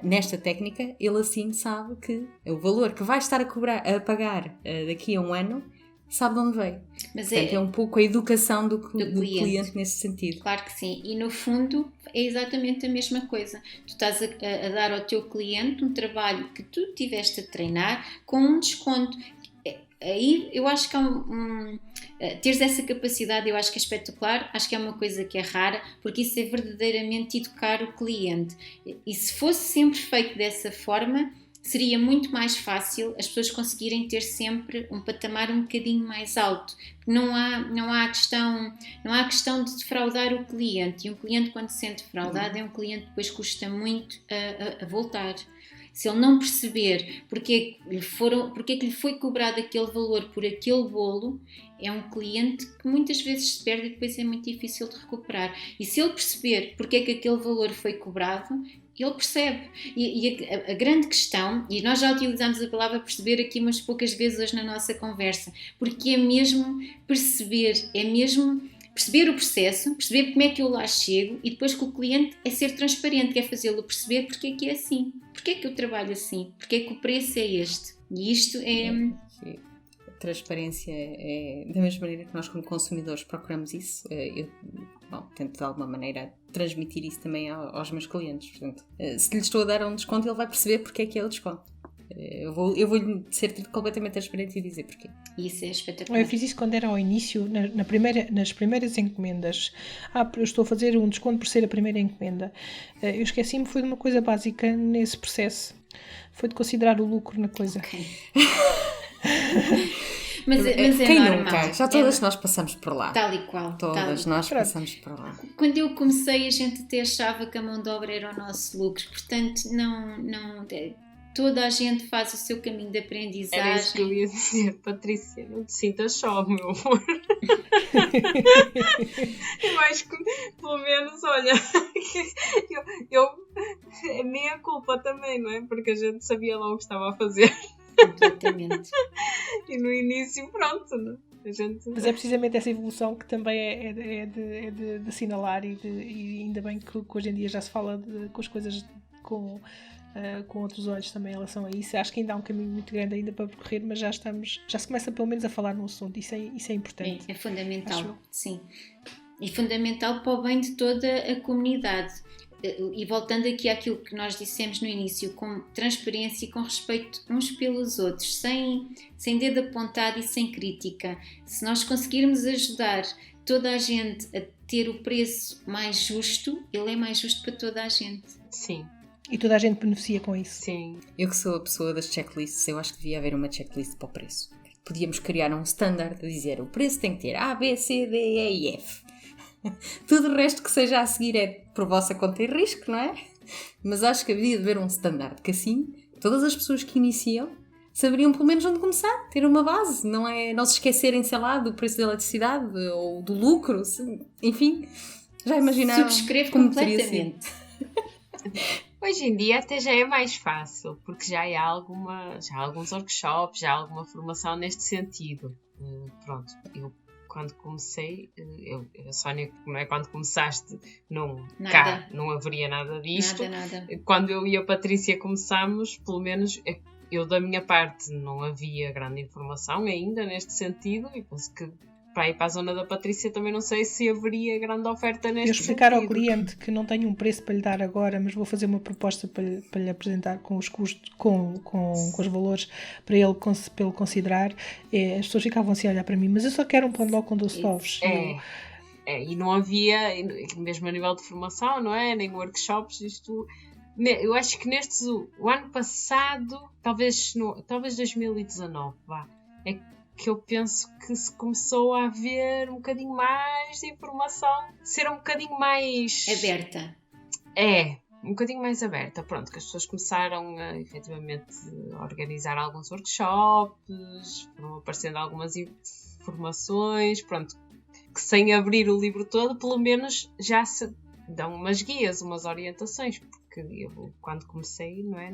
nesta técnica, ele assim sabe que o valor que vai estar a pagar daqui a 1 ano sabe de onde veio. Mas portanto, é um pouco a educação do cliente nesse sentido. Claro que sim. E no fundo é exatamente a mesma coisa. Tu estás a dar ao teu cliente um trabalho que tu tiveste a treinar com um desconto. Aí eu acho que teres essa capacidade, eu acho que é espetacular, acho que é uma coisa que é rara, porque isso é verdadeiramente educar o cliente. E se fosse sempre feito dessa forma, seria muito mais fácil as pessoas conseguirem ter sempre um patamar um bocadinho mais alto. Não há questão de defraudar o cliente. E um cliente, quando se sente defraudado, é um cliente que depois custa muito a voltar. Se ele não perceber porque é que lhe foi cobrado aquele valor por aquele bolo, é um cliente que muitas vezes se perde e depois é muito difícil de recuperar. E se ele perceber porque é que aquele valor foi cobrado, ele percebe. E a grande questão, e nós já utilizamos a palavra perceber aqui umas poucas vezes hoje na nossa conversa, porque é mesmo perceber o processo, perceber como é que eu lá chego e depois com o cliente é ser transparente, é fazê-lo perceber porque é que é assim, porque é que eu trabalho assim, porque é que o preço é este. E isto é... A transparência é da mesma maneira que nós como consumidores procuramos isso. Eu tento de alguma maneira transmitir isso também aos meus clientes. Portanto, se lhe estou a dar um desconto, ele vai perceber porque é que é o desconto. Eu vou ser completamente transparente e dizer porquê. Isso é espetacular. Eu fiz isso quando era ao início, nas primeiras encomendas. Eu estou a fazer um desconto por ser a primeira encomenda. Eu esqueci-me, foi de uma coisa básica nesse processo. Foi de considerar o lucro na coisa. Okay. mas é quem normal. nunca? Já todas nós passamos por lá. Tal e qual. Todas nós passamos por lá. Quando eu comecei, a gente até achava que a mão de obra era o nosso lucro. Portanto, não toda a gente faz o seu caminho de aprendizagem. Era isso que eu ia dizer, Patrícia, não te sintas só, meu amor. Eu acho que, pelo menos, olha, é minha culpa também, não é? Porque a gente sabia lá o que estava a fazer. Completamente. E no início, pronto, não? Mas é precisamente essa evolução que também é de assinalar e ainda bem que hoje em dia já se fala com as coisas com outros olhos também em relação a isso. Acho que ainda há um caminho muito grande ainda para percorrer, mas já se começa pelo menos a falar no assunto. Isso é importante. É fundamental, sim. E fundamental para o bem de toda a comunidade. E voltando aqui àquilo que nós dissemos no início, com transparência e com respeito uns pelos outros, sem dedo apontado e sem crítica. Se nós conseguirmos ajudar toda a gente a ter o preço mais justo, ele é mais justo para toda a gente. Sim. E toda a gente beneficia com isso. Sim. Eu que sou a pessoa das checklists, eu acho que devia haver uma checklist para o preço. Podíamos criar um standard a dizer o preço tem que ter A, B, C, D, E e F. Tudo o resto que seja a seguir é por vossa conta e risco, não é? Mas acho que havia de haver um standard, que assim todas as pessoas que iniciam saberiam pelo menos onde começar, ter uma base, não se esquecerem, sei lá, do preço da eletricidade ou do lucro, enfim, já imaginaram. Subscrevo como completamente. Hoje em dia até já é mais fácil, porque já há alguns workshops, já há alguma formação neste sentido. Pronto, eu quando comecei, a Sónia, não é? Quando começaste, cá não haveria nada disto. Nada. Quando eu e a Patrícia começámos, pelo menos eu da minha parte não havia grande informação ainda neste sentido, e penso que para ir para a zona da Patrícia também não sei se haveria grande oferta neste sentido. Eu explicar ao cliente que não tenho um preço para lhe dar agora, mas vou fazer uma proposta para lhe apresentar com os custos, com os valores para ele considerar. As pessoas ficavam assim a olhar para mim, mas eu só quero um pão de ló com 12 ovos. E não havia, mesmo a nível de formação, não é? Nem workshops, isto... Eu acho que o ano passado, talvez 2019, é que eu penso que se começou a haver um bocadinho mais de informação, ser um bocadinho mais... aberta. Um bocadinho mais aberta. Pronto, que as pessoas começaram a, efetivamente, organizar alguns workshops, foram aparecendo algumas informações, pronto, que sem abrir o livro todo, pelo menos já se dão umas guias, umas orientações, porque eu, quando comecei, não é,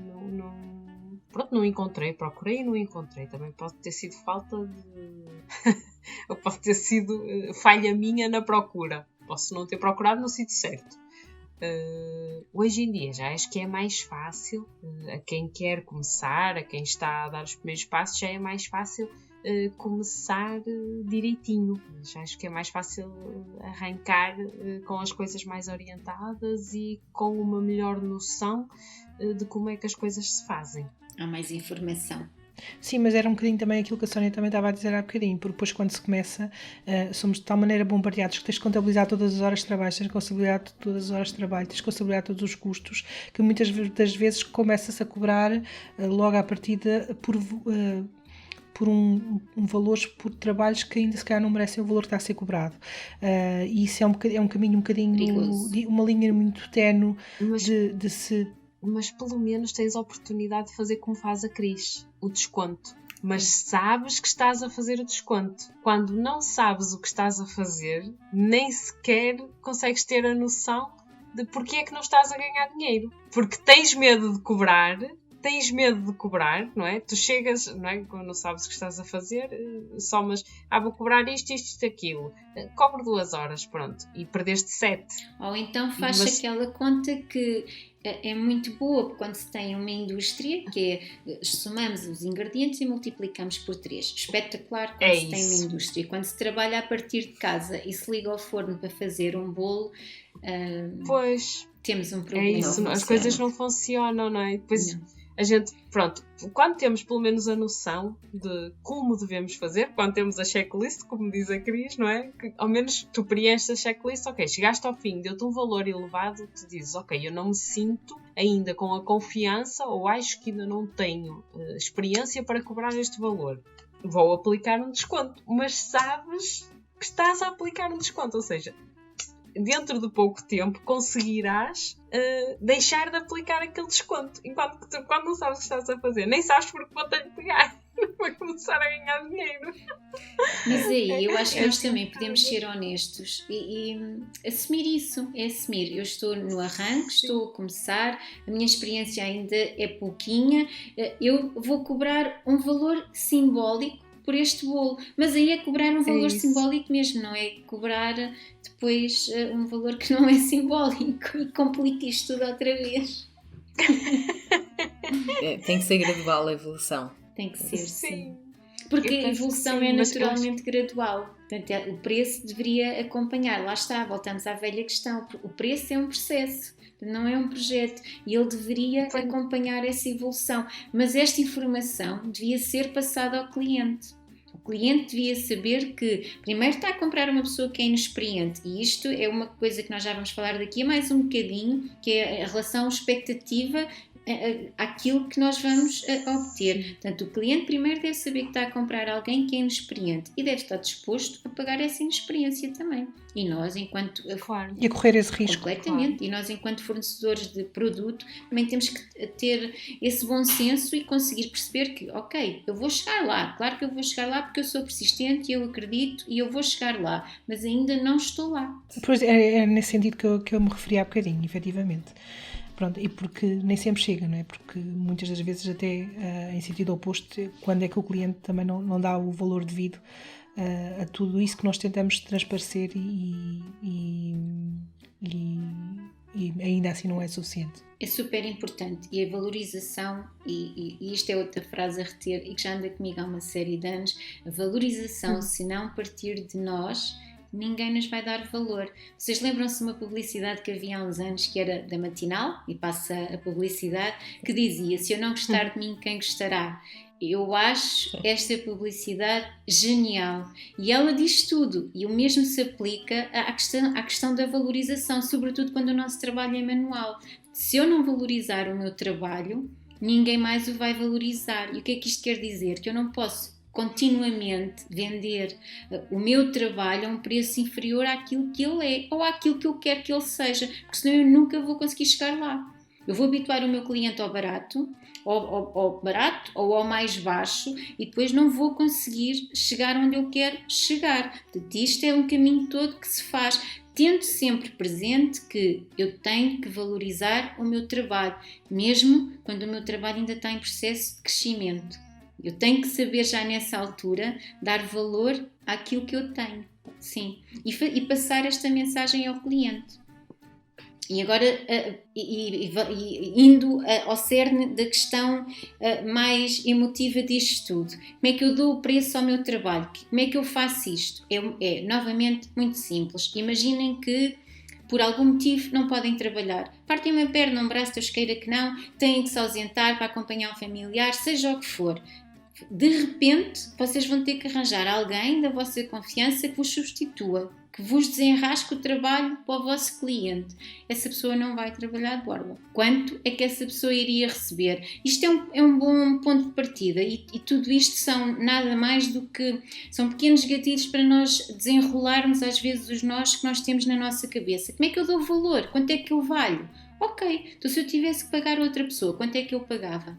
não encontrei, procurei e não encontrei. Também pode ter sido falta de... ou pode ter sido falha minha na procura. Posso não ter procurado no sítio certo. Hoje em dia já acho que é mais fácil, a quem quer começar, a quem está a dar os primeiros passos, já é mais fácil começar direitinho. Já acho que é mais fácil arrancar com as coisas mais orientadas e com uma melhor noção de como é que as coisas se fazem. Há mais informação. Sim, mas era um bocadinho também aquilo que a Sónia também estava a dizer há bocadinho, porque depois quando se começa, somos de tal maneira bombardeados que tens de contabilizar todas as horas de trabalho, tens de contabilizar todas as horas de trabalho, tens de contabilizar todos os custos, que muitas das vezes começa-se a cobrar logo à partida por um valores, por trabalhos que ainda se calhar não merecem o valor que está a ser cobrado. E isso é um caminho um bocadinho, uma linha muito ténue de se... Mas pelo menos tens a oportunidade de fazer como faz a Cris, o desconto. Mas sabes que estás a fazer o desconto. Quando não sabes o que estás a fazer, nem sequer consegues ter a noção de porque é que não estás a ganhar dinheiro. Porque tens medo de cobrar, não é? Tu chegas, não é? Quando não sabes o que estás a fazer, somas, vou cobrar isto, aquilo. Cobro 2 horas, pronto. E perdeste 7. Ou então faz aquela conta que é muito boa quando se tem uma indústria, que é somamos os ingredientes e multiplicamos por 3. Espetacular quando se tem uma indústria. Quando se trabalha a partir de casa e se liga ao forno para fazer um bolo, pois, temos um problema. É isso, as coisas não funcionam, não é? Depois, a gente, pronto, quando temos pelo menos a noção de como devemos fazer, quando temos a checklist, como diz a Cris, não é? Que ao menos tu preenches a checklist, ok, chegaste ao fim, deu-te um valor elevado, tu dizes, ok, eu não me sinto ainda com a confiança ou acho que ainda não tenho experiência para cobrar este valor. Vou aplicar um desconto, mas sabes que estás a aplicar um desconto, ou seja, dentro de pouco tempo conseguirás deixar de aplicar aquele desconto, enquanto que tu, quando não sabes o que estás a fazer, nem sabes porque vou-te pegar, vai começar a ganhar dinheiro. Mas aí eu acho que nós também podemos ser honestos e assumir isso, é assumir, eu estou no arranque, estou a começar, a minha experiência ainda é pouquinha, eu vou cobrar um valor simbólico por este bolo, mas aí é cobrar um valor simbólico mesmo, não é cobrar depois um valor que não é simbólico e complica isto tudo outra vez. Tem que ser gradual a evolução. Tem que ser, sim. Porque a evolução é naturalmente gradual. Portanto, o preço deveria acompanhar. Lá está, voltamos à velha questão. O preço é um processo, não é um projeto. E ele deveria acompanhar essa evolução. Mas esta informação devia ser passada ao cliente. O cliente devia saber que primeiro está a comprar uma pessoa que é inexperiente. E isto é uma coisa que nós já vamos falar daqui a mais um bocadinho, que é a relação expectativa àquilo que nós vamos obter. Portanto, o cliente primeiro deve saber que está a comprar alguém que é inexperiente e deve estar disposto a pagar essa inexperiência também. E nós, enquanto... E a correr esse risco. Completamente. Claro. E nós, enquanto fornecedores de produto, também temos que ter esse bom senso e conseguir perceber que, ok, eu vou chegar lá. Claro que eu vou chegar lá porque eu sou persistente, eu acredito e eu vou chegar lá. Mas ainda não estou lá. Pois é nesse sentido que eu me referi há bocadinho, efetivamente. Pronto, e porque nem sempre chega, não é? Porque muitas das vezes até em sentido oposto, quando é que o cliente também não dá o valor devido a tudo isso que nós tentamos transparecer e ainda assim não é suficiente. É super importante e a valorização, e isto é outra frase a reter e que já anda comigo há uma série de anos, a valorização, se não partir de nós, ninguém nos vai dar valor. Vocês lembram-se de uma publicidade que havia há uns anos que era da Matinal, e passa a publicidade, que dizia, se eu não gostar de mim, quem gostará? Eu acho esta publicidade genial e ela diz tudo e o mesmo se aplica à questão da valorização, sobretudo quando o nosso trabalho é manual. Se eu não valorizar o meu trabalho, ninguém mais o vai valorizar. E o que é que isto quer dizer? Que eu não posso continuamente vender o meu trabalho a um preço inferior àquilo que ele é ou àquilo que eu quero que ele seja, porque senão eu nunca vou conseguir chegar lá. Eu vou habituar o meu cliente ao barato ou ao mais baixo e depois não vou conseguir chegar onde eu quero chegar. Portanto, isto é um caminho todo que se faz, tendo sempre presente que eu tenho que valorizar o meu trabalho, mesmo quando o meu trabalho ainda está em processo de crescimento. Eu tenho que saber já nessa altura dar valor àquilo que eu tenho, sim, e passar esta mensagem ao cliente. E agora, indo ao cerne da questão mais emotiva disto tudo, como é que eu dou o preço ao meu trabalho? Como é que eu faço isto? É novamente muito simples. Imaginem que por algum motivo não podem trabalhar. Partem uma perna, um braço, Deus queira que não, têm que se ausentar para acompanhar um familiar, seja o que for. De repente, vocês vão ter que arranjar alguém da vossa confiança que vos substitua, que vos desenrasque o trabalho para o vosso cliente. Essa pessoa não vai trabalhar de borla. Quanto é que essa pessoa iria receber? Isto é um bom ponto de partida e tudo isto são nada mais do que são pequenos gatilhos para nós desenrolarmos às vezes os nós que nós temos na nossa cabeça. Como é que eu dou valor? Quanto é que eu valho? Ok, então se eu tivesse que pagar a outra pessoa, quanto é que eu pagava?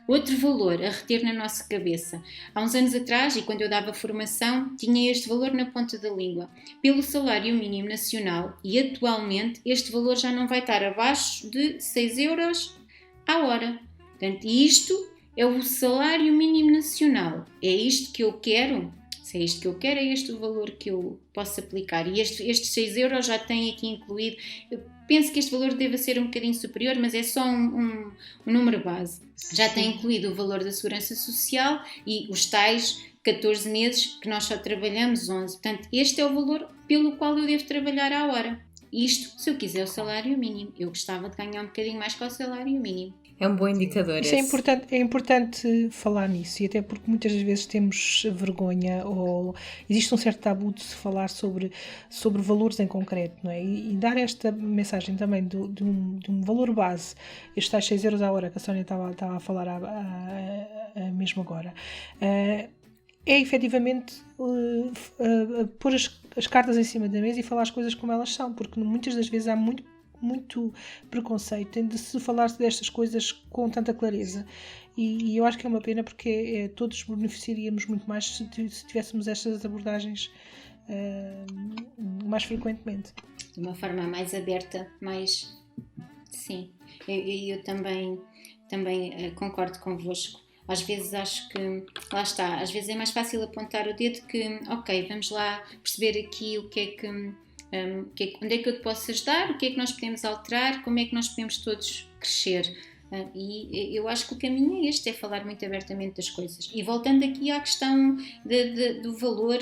Outro valor a reter na nossa cabeça. Há uns anos atrás, e quando eu dava formação, tinha este valor na ponta da língua. Pelo salário mínimo nacional, e atualmente este valor já não vai estar abaixo de 6 euros à hora. Portanto, isto é o salário mínimo nacional. É isto que eu quero? Se é isto que eu quero, é este o valor que eu posso aplicar. E estes 6 euros já têm aqui incluído. Eu penso que este valor deva ser um bocadinho superior, mas é só um número base. Já tem incluído o valor da segurança social e os tais 14 meses que nós só trabalhamos 11. Portanto, este é o valor pelo qual eu devo trabalhar à hora. Isto, se eu quiser o salário mínimo. Eu gostava de ganhar um bocadinho mais que o salário mínimo. É um bom indicador. Isso é importante falar nisso, e até porque muitas das vezes temos vergonha ou existe um certo tabu de se falar sobre valores em concreto, não é? E dar esta mensagem também de um valor base, estes tais 6 euros a hora que a Sónia estava a falar mesmo agora, é efetivamente pôr as cartas em cima da mesa e falar as coisas como elas são, porque muitas das vezes há muito preconceito de se falar destas coisas com tanta clareza, e eu acho que é uma pena, porque todos beneficiaríamos muito mais se tivéssemos estas abordagens mais frequentemente. De uma forma mais aberta, mais... Sim, eu também concordo convosco. Às vezes acho que, lá está, às vezes é mais fácil apontar o dedo que, ok, vamos lá perceber aqui o que é que... onde é que eu te posso ajudar, o que é que nós podemos alterar, como é que nós podemos todos crescer. E eu acho que o caminho é este, é falar muito abertamente das coisas. E voltando aqui à questão do valor,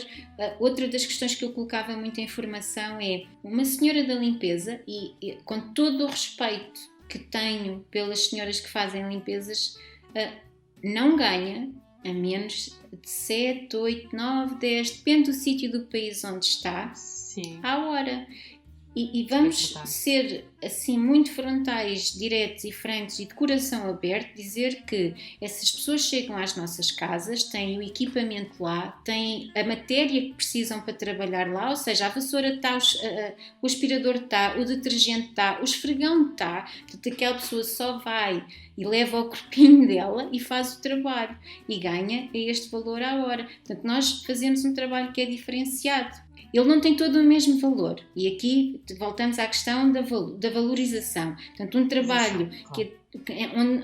outra das questões que eu colocava muito em formação é: uma senhora da limpeza, e com todo o respeito que tenho pelas senhoras que fazem limpezas, não ganha a menos de 7, 8, 9, 10, depende do sítio do país onde está, Sim. à hora. E vamos ser assim muito frontais, diretos e francos e de coração aberto, dizer que essas pessoas chegam às nossas casas, têm o equipamento lá, têm a matéria que precisam para trabalhar lá, ou seja, a vassoura está, o aspirador está, o detergente está, o esfregão está, portanto aquela pessoa só vai e leva o corpinho dela e faz o trabalho e ganha este valor à hora. Portanto, nós fazemos um trabalho que é diferenciado. Ele não tem todo o mesmo valor, e aqui voltamos à questão da valorização. Portanto, um trabalho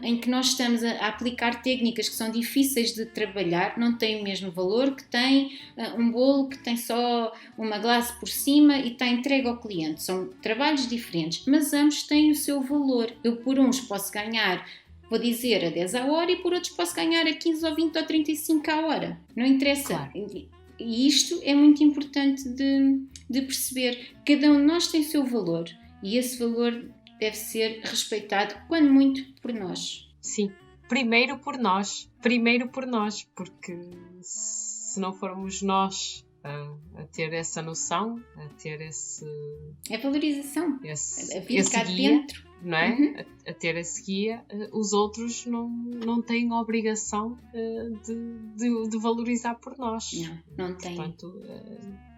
em que nós estamos a aplicar técnicas que são difíceis de trabalhar não tem o mesmo valor que tem um bolo que tem só uma glace por cima e está entregue ao cliente. São trabalhos diferentes, mas ambos têm o seu valor. Eu por uns posso ganhar, vou dizer, a 10 a hora, e por outros posso ganhar a 15 ou 20 ou 35 a hora. Não interessa. Claro. E isto é muito importante de perceber. Cada um de nós tem o seu valor, e esse valor deve ser respeitado, quando muito, por nós. Sim, primeiro por nós, porque se não formos nós a ter essa noção, a ter esse... É valorização. Esse a vir cá guia, dentro. Não é? Uhum. A ter esse guia, os outros não têm a obrigação de valorizar por nós. Não têm. Portanto,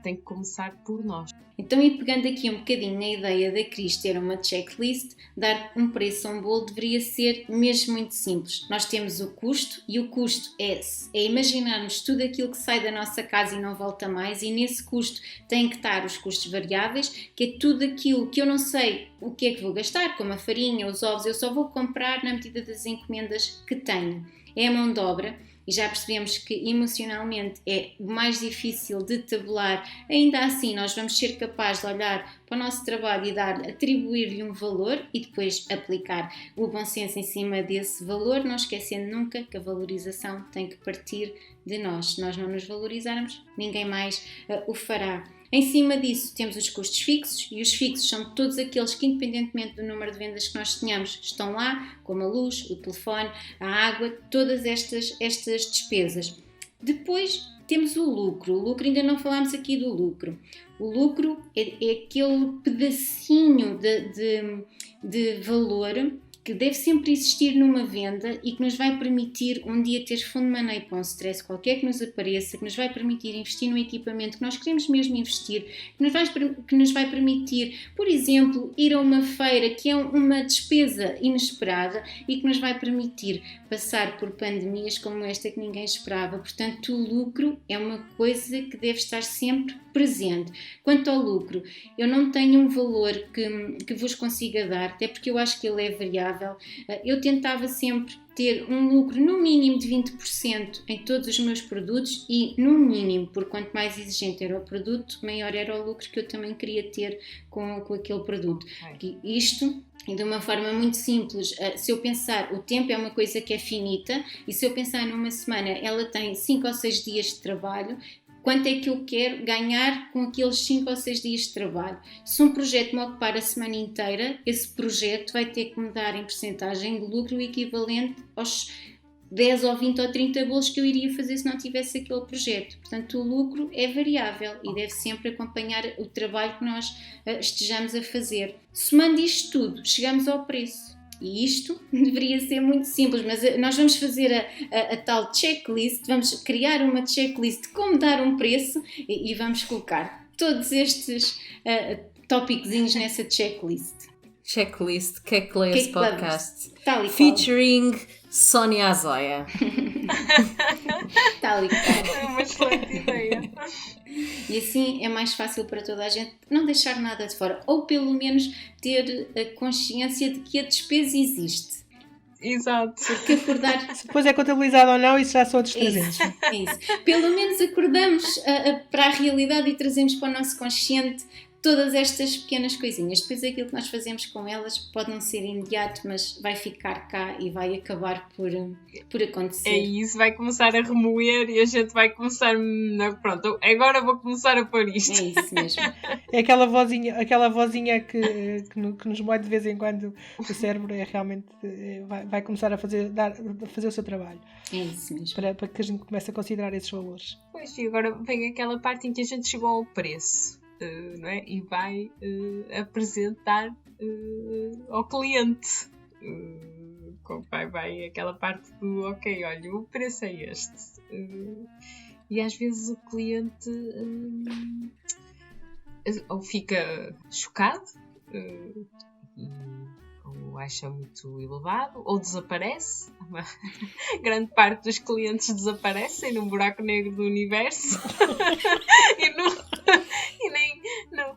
tem que começar por nós. Então, e pegando aqui um bocadinho na ideia da Cris ter uma checklist, dar um preço a um bolo deveria ser mesmo muito simples. Nós temos o custo, e o custo é imaginarmos tudo aquilo que sai da nossa casa e não volta mais, e nesse custo tem que estar os custos variáveis, que é tudo aquilo que eu não sei o que é que vou gastar, como a farinha, os ovos, eu só vou comprar na medida das encomendas que tenho. É a mão de obra. E já percebemos que emocionalmente é mais difícil de tabular. Ainda assim, nós vamos ser capazes de olhar para o nosso trabalho e atribuir-lhe um valor e depois aplicar o bom senso em cima desse valor, não esquecendo nunca que a valorização tem que partir de nós. Se nós não nos valorizarmos, ninguém mais o fará. Em cima disso temos os custos fixos, e os fixos são todos aqueles que, independentemente do número de vendas que nós tenhamos, estão lá, como a luz, o telefone, a água, todas estas despesas. Depois temos o lucro ainda não falámos aqui do lucro. O lucro é aquele pedacinho de valor que deve sempre existir numa venda e que nos vai permitir um dia ter fundo de maneio para um stress qualquer que nos apareça, que nos vai permitir investir no equipamento que nós queremos mesmo investir, que nos vai permitir, por exemplo, ir a uma feira, que é uma despesa inesperada, e que nos vai permitir passar por pandemias como esta que ninguém esperava. Portanto, o lucro é uma coisa que deve estar sempre presente. Quanto ao lucro, eu não tenho um valor que vos consiga dar, até porque eu acho que ele é variável. Eu tentava sempre ter um lucro no mínimo de 20% em todos os meus produtos, e no mínimo, porque quanto mais exigente era o produto, maior era o lucro que eu também queria ter com aquele produto. Isto, de uma forma muito simples, se eu pensar, o tempo é uma coisa que é finita, e se eu pensar numa semana, ela tem 5 ou 6 dias de trabalho. quanto é que eu quero ganhar com aqueles 5 ou 6 dias de trabalho. Se um projeto me ocupar a semana inteira, esse projeto vai ter que me dar em percentagem de lucro o equivalente aos 10 ou 20 ou 30 bolos que eu iria fazer se não tivesse aquele projeto. Portanto, o lucro é variável e deve sempre acompanhar o trabalho que nós estejamos a fazer. Somando isto tudo, chegamos ao preço. E isto deveria ser muito simples, mas nós vamos fazer a tal checklist, vamos criar uma checklist de como dar um preço e vamos colocar todos estes tópicozinhos nessa checklist. Checklist, Cake Podcast, featuring Sónia Azoia. Tal e qual. É uma excelente ideia. E assim é mais fácil para toda a gente não deixar nada de fora, ou pelo menos ter a consciência de que a despesa existe. Exato. Porque acordar... Se depois é contabilizado ou não, isso já são outros 300. É isso. Pelo menos acordamos para a realidade e trazemos para o nosso consciente todas estas pequenas coisinhas. Depois aquilo que nós fazemos com elas pode não ser imediato, mas vai ficar cá e vai acabar por acontecer. É isso, vai começar a remoer e a gente vai começar... Pronto, agora vou começar a pôr isto. É isso mesmo. É aquela vozinha que nos moe de vez em quando o cérebro realmente vai começar a fazer o seu trabalho. É isso mesmo. Para que a gente comece a considerar esses valores. Pois, e agora vem aquela parte em que a gente chegou ao preço. Não é? E vai apresentar ao cliente. Vai aquela parte do ok, olha, o preço é este. E às vezes o cliente ou fica chocado ou acha muito elevado, ou desaparece. Grande parte dos clientes desaparecem num buraco negro do universo. E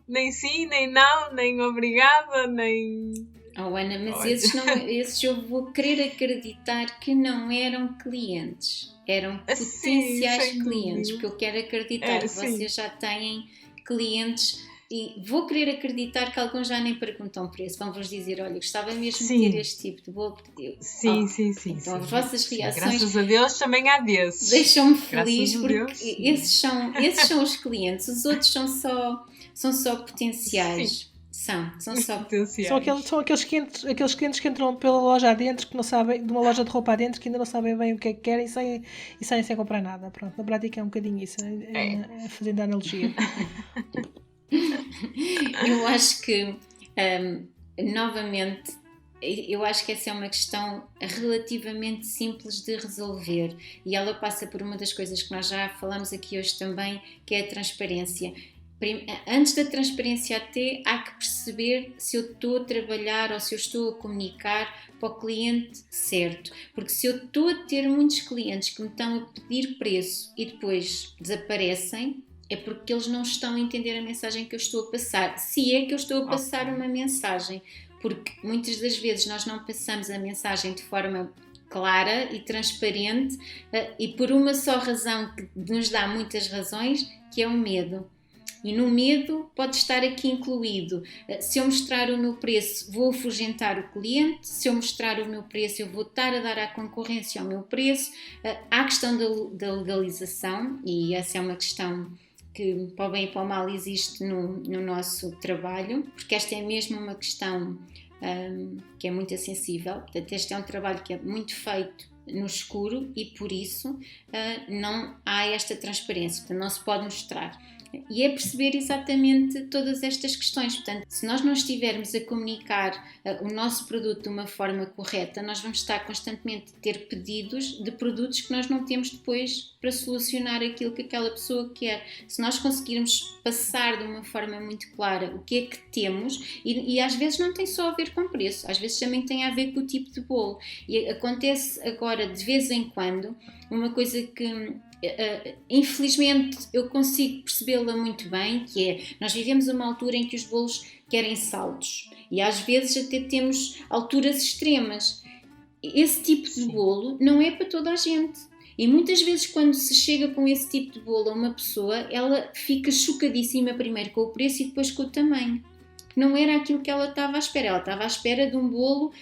nem sim, nem não, nem obrigada, nem... Oh, Ana, mas esses eu vou querer acreditar que não eram clientes. Eram potenciais clientes. Porque eu quero acreditar que vocês já têm clientes... E vou querer acreditar que alguns já nem perguntam preço. Vão-vos dizer, olha, gostava mesmo de ter este tipo de bolo. Sim. Então as vossas reações... Graças a Deus também há desses. Deixam-me feliz porque esses são os clientes. Os outros são só potenciais. São só potenciais. São aqueles clientes que entram pela loja adentro, que não sabem, de uma loja de roupa adentro, que ainda não sabem bem o que é que querem e saem sem comprar nada. Pronto, na prática é um bocadinho isso, fazendo a analogia. Eu acho que, novamente, eu acho que essa é uma questão relativamente simples de resolver e ela passa por uma das coisas que nós já falamos aqui hoje também, que é a transparência. Antes da transparência até, há que perceber se eu estou a trabalhar ou se eu estou a comunicar para o cliente certo. Porque se eu estou a ter muitos clientes que me estão a pedir preço e depois desaparecem, é porque eles não estão a entender a mensagem que eu estou a passar. Se é que eu estou a passar uma mensagem, porque muitas das vezes nós não passamos a mensagem de forma clara e transparente e por uma só razão que nos dá muitas razões, que é o medo. E no medo pode estar aqui incluído, se eu mostrar o meu preço vou afugentar o cliente, se eu mostrar o meu preço eu vou estar a dar à concorrência o meu preço. Há a questão da legalização e essa é uma questão que para o bem e para o mal existe no nosso trabalho, porque esta é mesmo uma questão que é muito sensível. Portanto, este é um trabalho que é muito feito no escuro e por isso não há esta transparência, portanto não se pode mostrar. E é perceber exatamente todas estas questões. Portanto, se nós não estivermos a comunicar o nosso produto de uma forma correta, nós vamos estar constantemente a ter pedidos de produtos que nós não temos depois para solucionar aquilo que aquela pessoa quer. Se nós conseguirmos passar de uma forma muito clara o que é que temos, e às vezes não tem só a ver com preço, às vezes também tem a ver com o tipo de bolo. E acontece agora, de vez em quando, uma coisa que... infelizmente eu consigo percebê-la muito bem, que é, nós vivemos uma altura em que os bolos querem saltos e às vezes até temos alturas extremas. Esse tipo de bolo não é para toda a gente e muitas vezes quando se chega com esse tipo de bolo a uma pessoa, ela fica chocadíssima primeiro com o preço e depois com o tamanho. Não era aquilo que ela estava à espera. Ela estava à espera de um bolo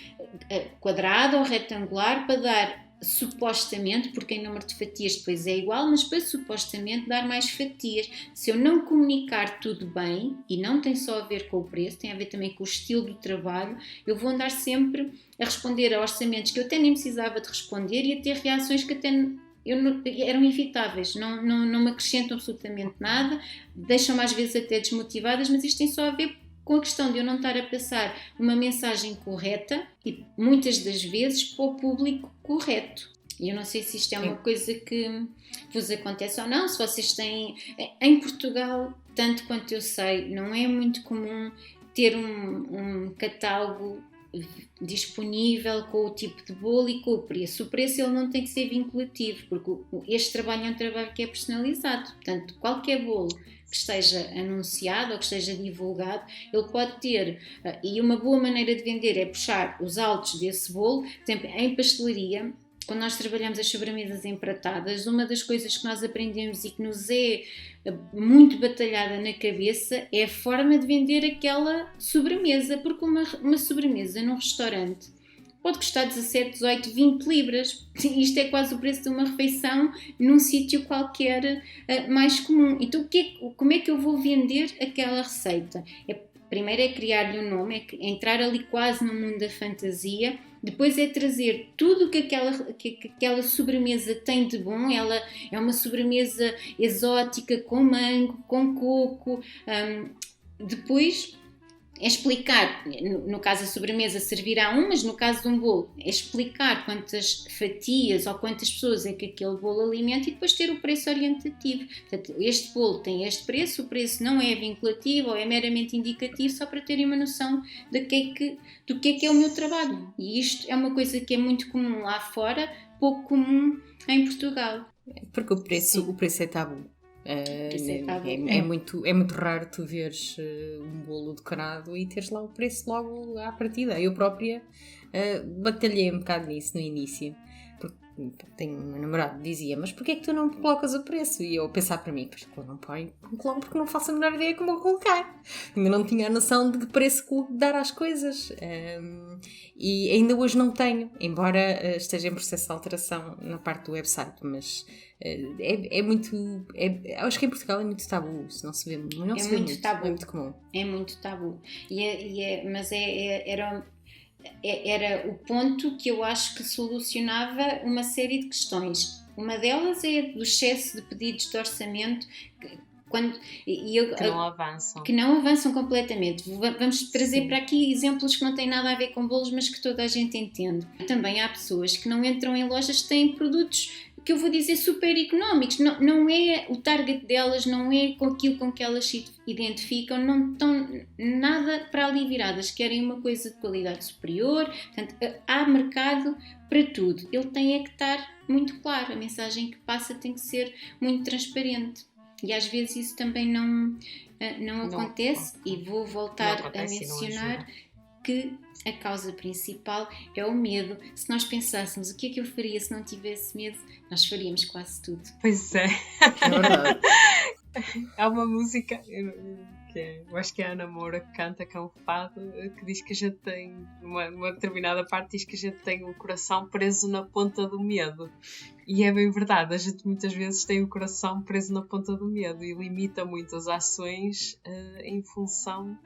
quadrado ou retangular para dar supostamente, porque em número de fatias depois é igual, mas para supostamente dar mais fatias. Se eu não comunicar tudo bem, e não tem só a ver com o preço, tem a ver também com o estilo do trabalho, eu vou andar sempre a responder a orçamentos que eu até nem precisava de responder e a ter reações que até eram evitáveis, não me acrescentam absolutamente nada, deixam-me às vezes até desmotivadas, mas isto tem só a ver com a questão de eu não estar a passar uma mensagem correta e muitas das vezes para o público correto. E eu não sei se isto é uma coisa que vos acontece ou não, se vocês têm... Em Portugal, tanto quanto eu sei, não é muito comum ter um catálogo disponível com o tipo de bolo e com o preço. O preço ele não tem que ser vinculativo, porque este trabalho é um trabalho que é personalizado. Portanto, qualquer bolo que esteja anunciado ou que esteja divulgado, ele pode ter, e uma boa maneira de vender é puxar os altos desse bolo. Por exemplo, em pastelaria, quando nós trabalhamos as sobremesas empratadas, uma das coisas que nós aprendemos e que nos é muito batalhada na cabeça é a forma de vender aquela sobremesa, porque uma sobremesa num restaurante pode custar 17, 18, 20 libras. Isto é quase o preço de uma refeição num sítio qualquer mais comum. Então, como é que eu vou vender aquela receita? Primeiro é criar-lhe um nome, é entrar ali quase no mundo da fantasia. Depois é trazer tudo o que aquela sobremesa tem de bom. Ela é uma sobremesa exótica, com mango, com coco. Depois é explicar, no caso da sobremesa servirá mas no caso de um bolo, é explicar quantas fatias ou quantas pessoas é que aquele bolo alimenta e depois ter o preço orientativo. Portanto, este bolo tem este preço, o preço não é vinculativo ou é meramente indicativo, só para terem uma noção do que é o meu trabalho. E isto é uma coisa que é muito comum lá fora, pouco comum em Portugal. Porque o preço é tabu. É muito raro tu veres um bolo decorado e teres lá o preço logo à partida. Eu própria batalhei um bocado nisso no início, porque tenho um namorado que dizia: mas porquê é que tu não colocas o preço? E eu pensar para mim: porque eu não ponho, porque não faço a menor ideia como eu colocar. Ainda não tinha a noção de que preço dar às coisas, e ainda hoje não tenho, embora esteja em processo de alteração na parte do website, mas acho que em Portugal é muito tabu, isso não se vê muito, tabu. É muito comum. É muito tabu. Mas era o ponto que eu acho que solucionava uma série de questões. Uma delas é do excesso de pedidos de orçamento que não avançam completamente. Vamos trazer para aqui exemplos que não têm nada a ver com bolos, mas que toda a gente entende. Também há pessoas que não entram em lojas que têm produtos que eu vou dizer super económicos, não é o target delas, não é com aquilo com que elas se identificam, não estão nada para ali viradas, querem uma coisa de qualidade superior. Portanto, há mercado para tudo. Ele tem que estar muito claro, a mensagem que passa tem que ser muito transparente. E às vezes isso também não acontece, e vou voltar a mencionar que a causa principal é o medo. Se nós pensássemos o que é que eu faria se não tivesse medo, nós faríamos quase tudo. Pois é. É verdade. Há uma música, eu acho que é a Ana Moura que canta, que é um fado, que diz que a gente tem, numa determinada parte, diz que a gente tem o coração preso na ponta do medo. E é bem verdade, a gente muitas vezes tem o coração preso na ponta do medo e limita muito as ações em função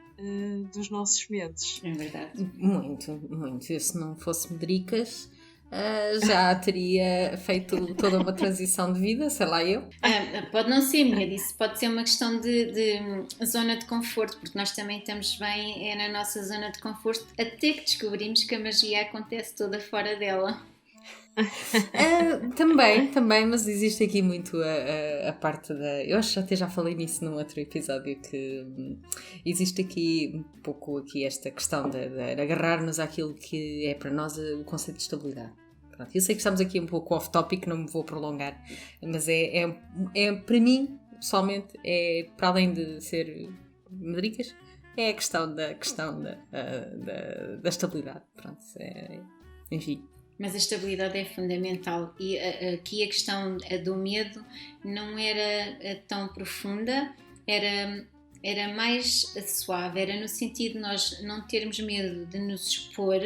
dos nossos medos. É verdade. Muito, muito. Eu, se não fosse Medricas, já teria feito toda uma transição de vida, sei lá eu. Pode não ser medo, isso pode ser uma questão de zona de conforto, porque nós também estamos bem na nossa zona de conforto, até que descobrimos que a magia acontece toda fora dela. Também, mas existe aqui muito a parte da... Eu acho que até já falei nisso num outro episódio, que existe aqui um pouco esta questão de agarrar-nos àquilo que é para nós o conceito de estabilidade. Pronto, eu sei que estamos aqui um pouco off-topic, não me vou prolongar, mas é para mim, pessoalmente, para além de ser Medricas, é a questão da estabilidade. Pronto, enfim. Mas a estabilidade é fundamental, e aqui a questão do medo não era tão profunda, era era mais suave, era no sentido de nós não termos medo de nos expor,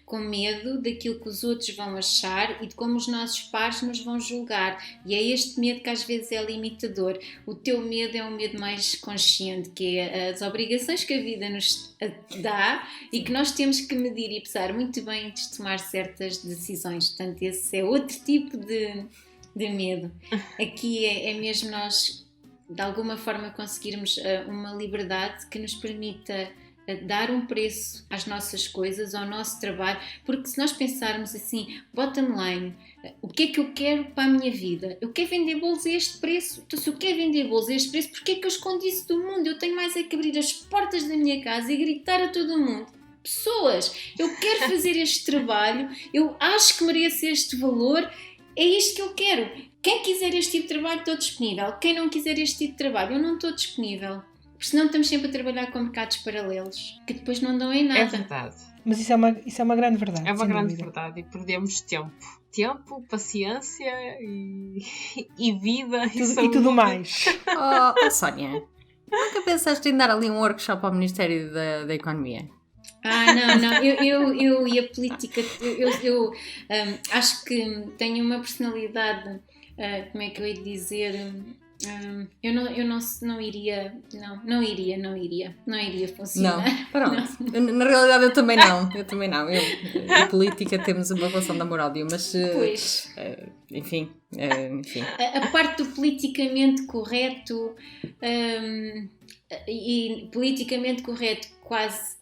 com medo daquilo que os outros vão achar e de como os nossos pares nos vão julgar. E é este medo que às vezes é limitador. O teu medo é um medo mais consciente, que é as obrigações que a vida nos dá e que nós temos que medir e pesar muito bem antes de tomar certas decisões. Portanto, esse é outro tipo de medo. Aqui é mesmo nós, de alguma forma, conseguirmos uma liberdade que nos permita dar um preço às nossas coisas, ao nosso trabalho, porque se nós pensarmos assim, bottom line, o que é que eu quero para a minha vida? Eu quero vender bolos a este preço. Então, se eu quero vender bolos a este preço, porquê é que eu escondo isso do mundo? Eu tenho mais é que abrir as portas da minha casa e gritar a todo o mundo: pessoas, eu quero fazer este trabalho, eu acho que mereço este valor, é isto que eu quero. Quem quiser este tipo de trabalho, estou disponível. Quem não quiser este tipo de trabalho, eu não estou disponível. Porque senão estamos sempre a trabalhar com mercados paralelos, que depois não dão em nada. É verdade. Mas isso é uma grande verdade. É uma sem grande dúvida. verdade, e perdemos tempo. Tempo, paciência e vida e saúde. E tudo mais. Oh, Sónia, nunca pensaste em dar ali um workshop ao Ministério da Economia? Não, eu e a política, eu acho que tenho uma personalidade, como é que eu ia dizer, eu não iria funcionar. Não, pronto. Na realidade eu também não. Eu e política temos uma relação de amor-ódio, mas Pois. enfim. A parte do politicamente correto, e politicamente correto quase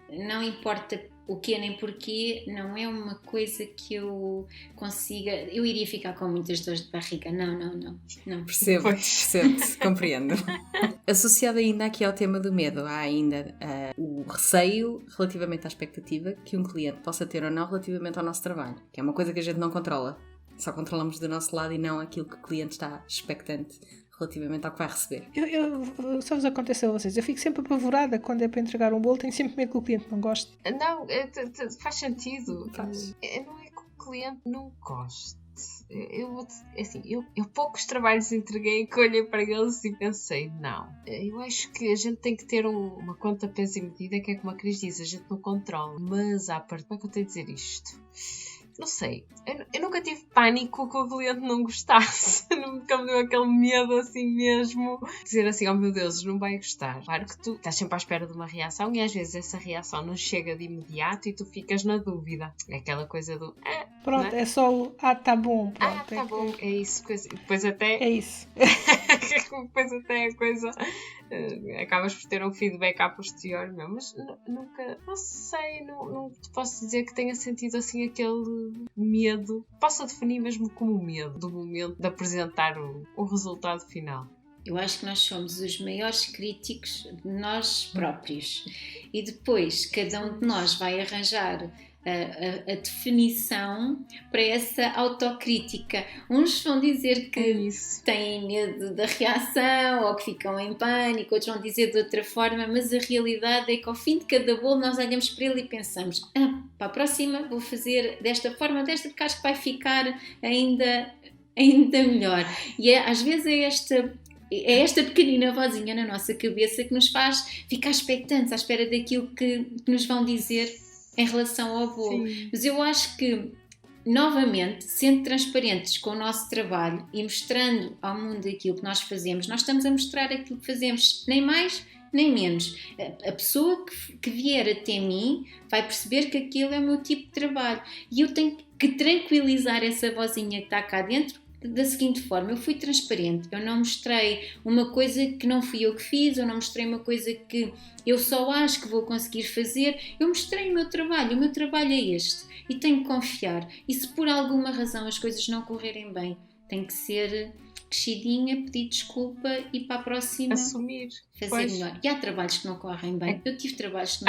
não importa o que nem porquê, não é uma coisa que eu consiga. Eu iria ficar com muitas dores de barriga. Não. Percebo-te, compreendo. Associado ainda aqui ao tema do medo, há ainda o receio relativamente à expectativa que um cliente possa ter ou não relativamente ao nosso trabalho, que é uma coisa que a gente não controla. Só controlamos do nosso lado e não aquilo que o cliente está expectante relativamente ao que vai receber. Só vos acontece a vocês. Eu fico sempre apavorada quando é para entregar um bolo. Tenho sempre medo que o cliente não goste. Não, faz sentido. Faz. Não é que o cliente não goste. Eu poucos trabalhos entreguei que olhei para eles e pensei, não. Eu acho que a gente tem que ter uma conta, peso e medida, que é como a Cris diz, a gente não controla. Mas à parte, como é que eu tenho a dizer isto? Não sei, eu nunca tive pânico que o cliente não gostasse. Nunca me deu aquele medo assim mesmo. Dizer assim, oh meu Deus, não vai gostar. Claro que tu estás sempre à espera de uma reação e às vezes essa reação não chega de imediato e tu ficas na dúvida. É aquela coisa do... Pronto, não é? É só o tá bom. Pronto, tá bom, é isso. E depois até... É isso. Depois até a coisa... acabas por ter um feedback à posterior, mas nunca, não sei, não te posso dizer que tenha sentido assim aquele medo, posso definir mesmo como medo do momento de apresentar o resultado final. Eu acho que nós somos os maiores críticos de nós próprios e depois cada um de nós vai arranjar a definição para essa autocrítica. Uns vão dizer que têm medo da reação ou que ficam em pânico, outros vão dizer de outra forma, mas a realidade é que ao fim de cada bolo nós olhamos para ele e pensamos, para a próxima vou fazer desta forma, porque acho que vai ficar ainda melhor. E às vezes é esta pequenina vozinha na nossa cabeça que nos faz ficar expectantes à espera daquilo que nos vão dizer em relação ao bolo. Sim. Mas eu acho que, novamente, sendo transparentes com o nosso trabalho e mostrando ao mundo aquilo que nós fazemos, nós estamos a mostrar aquilo que fazemos, nem mais nem menos. A pessoa que vier até mim vai perceber que aquilo é o meu tipo de trabalho e eu tenho que tranquilizar essa vozinha que está cá dentro da seguinte forma: eu fui transparente, eu não mostrei uma coisa que não fui eu que fiz, eu não mostrei uma coisa que eu só acho que vou conseguir fazer, eu mostrei o meu trabalho é este e tenho que confiar, e se por alguma razão as coisas não correrem bem, tenho que ser crescidinha, pedir desculpa e para a próxima assumir, fazer melhor. E há trabalhos que não correm bem. Eu tive trabalhos que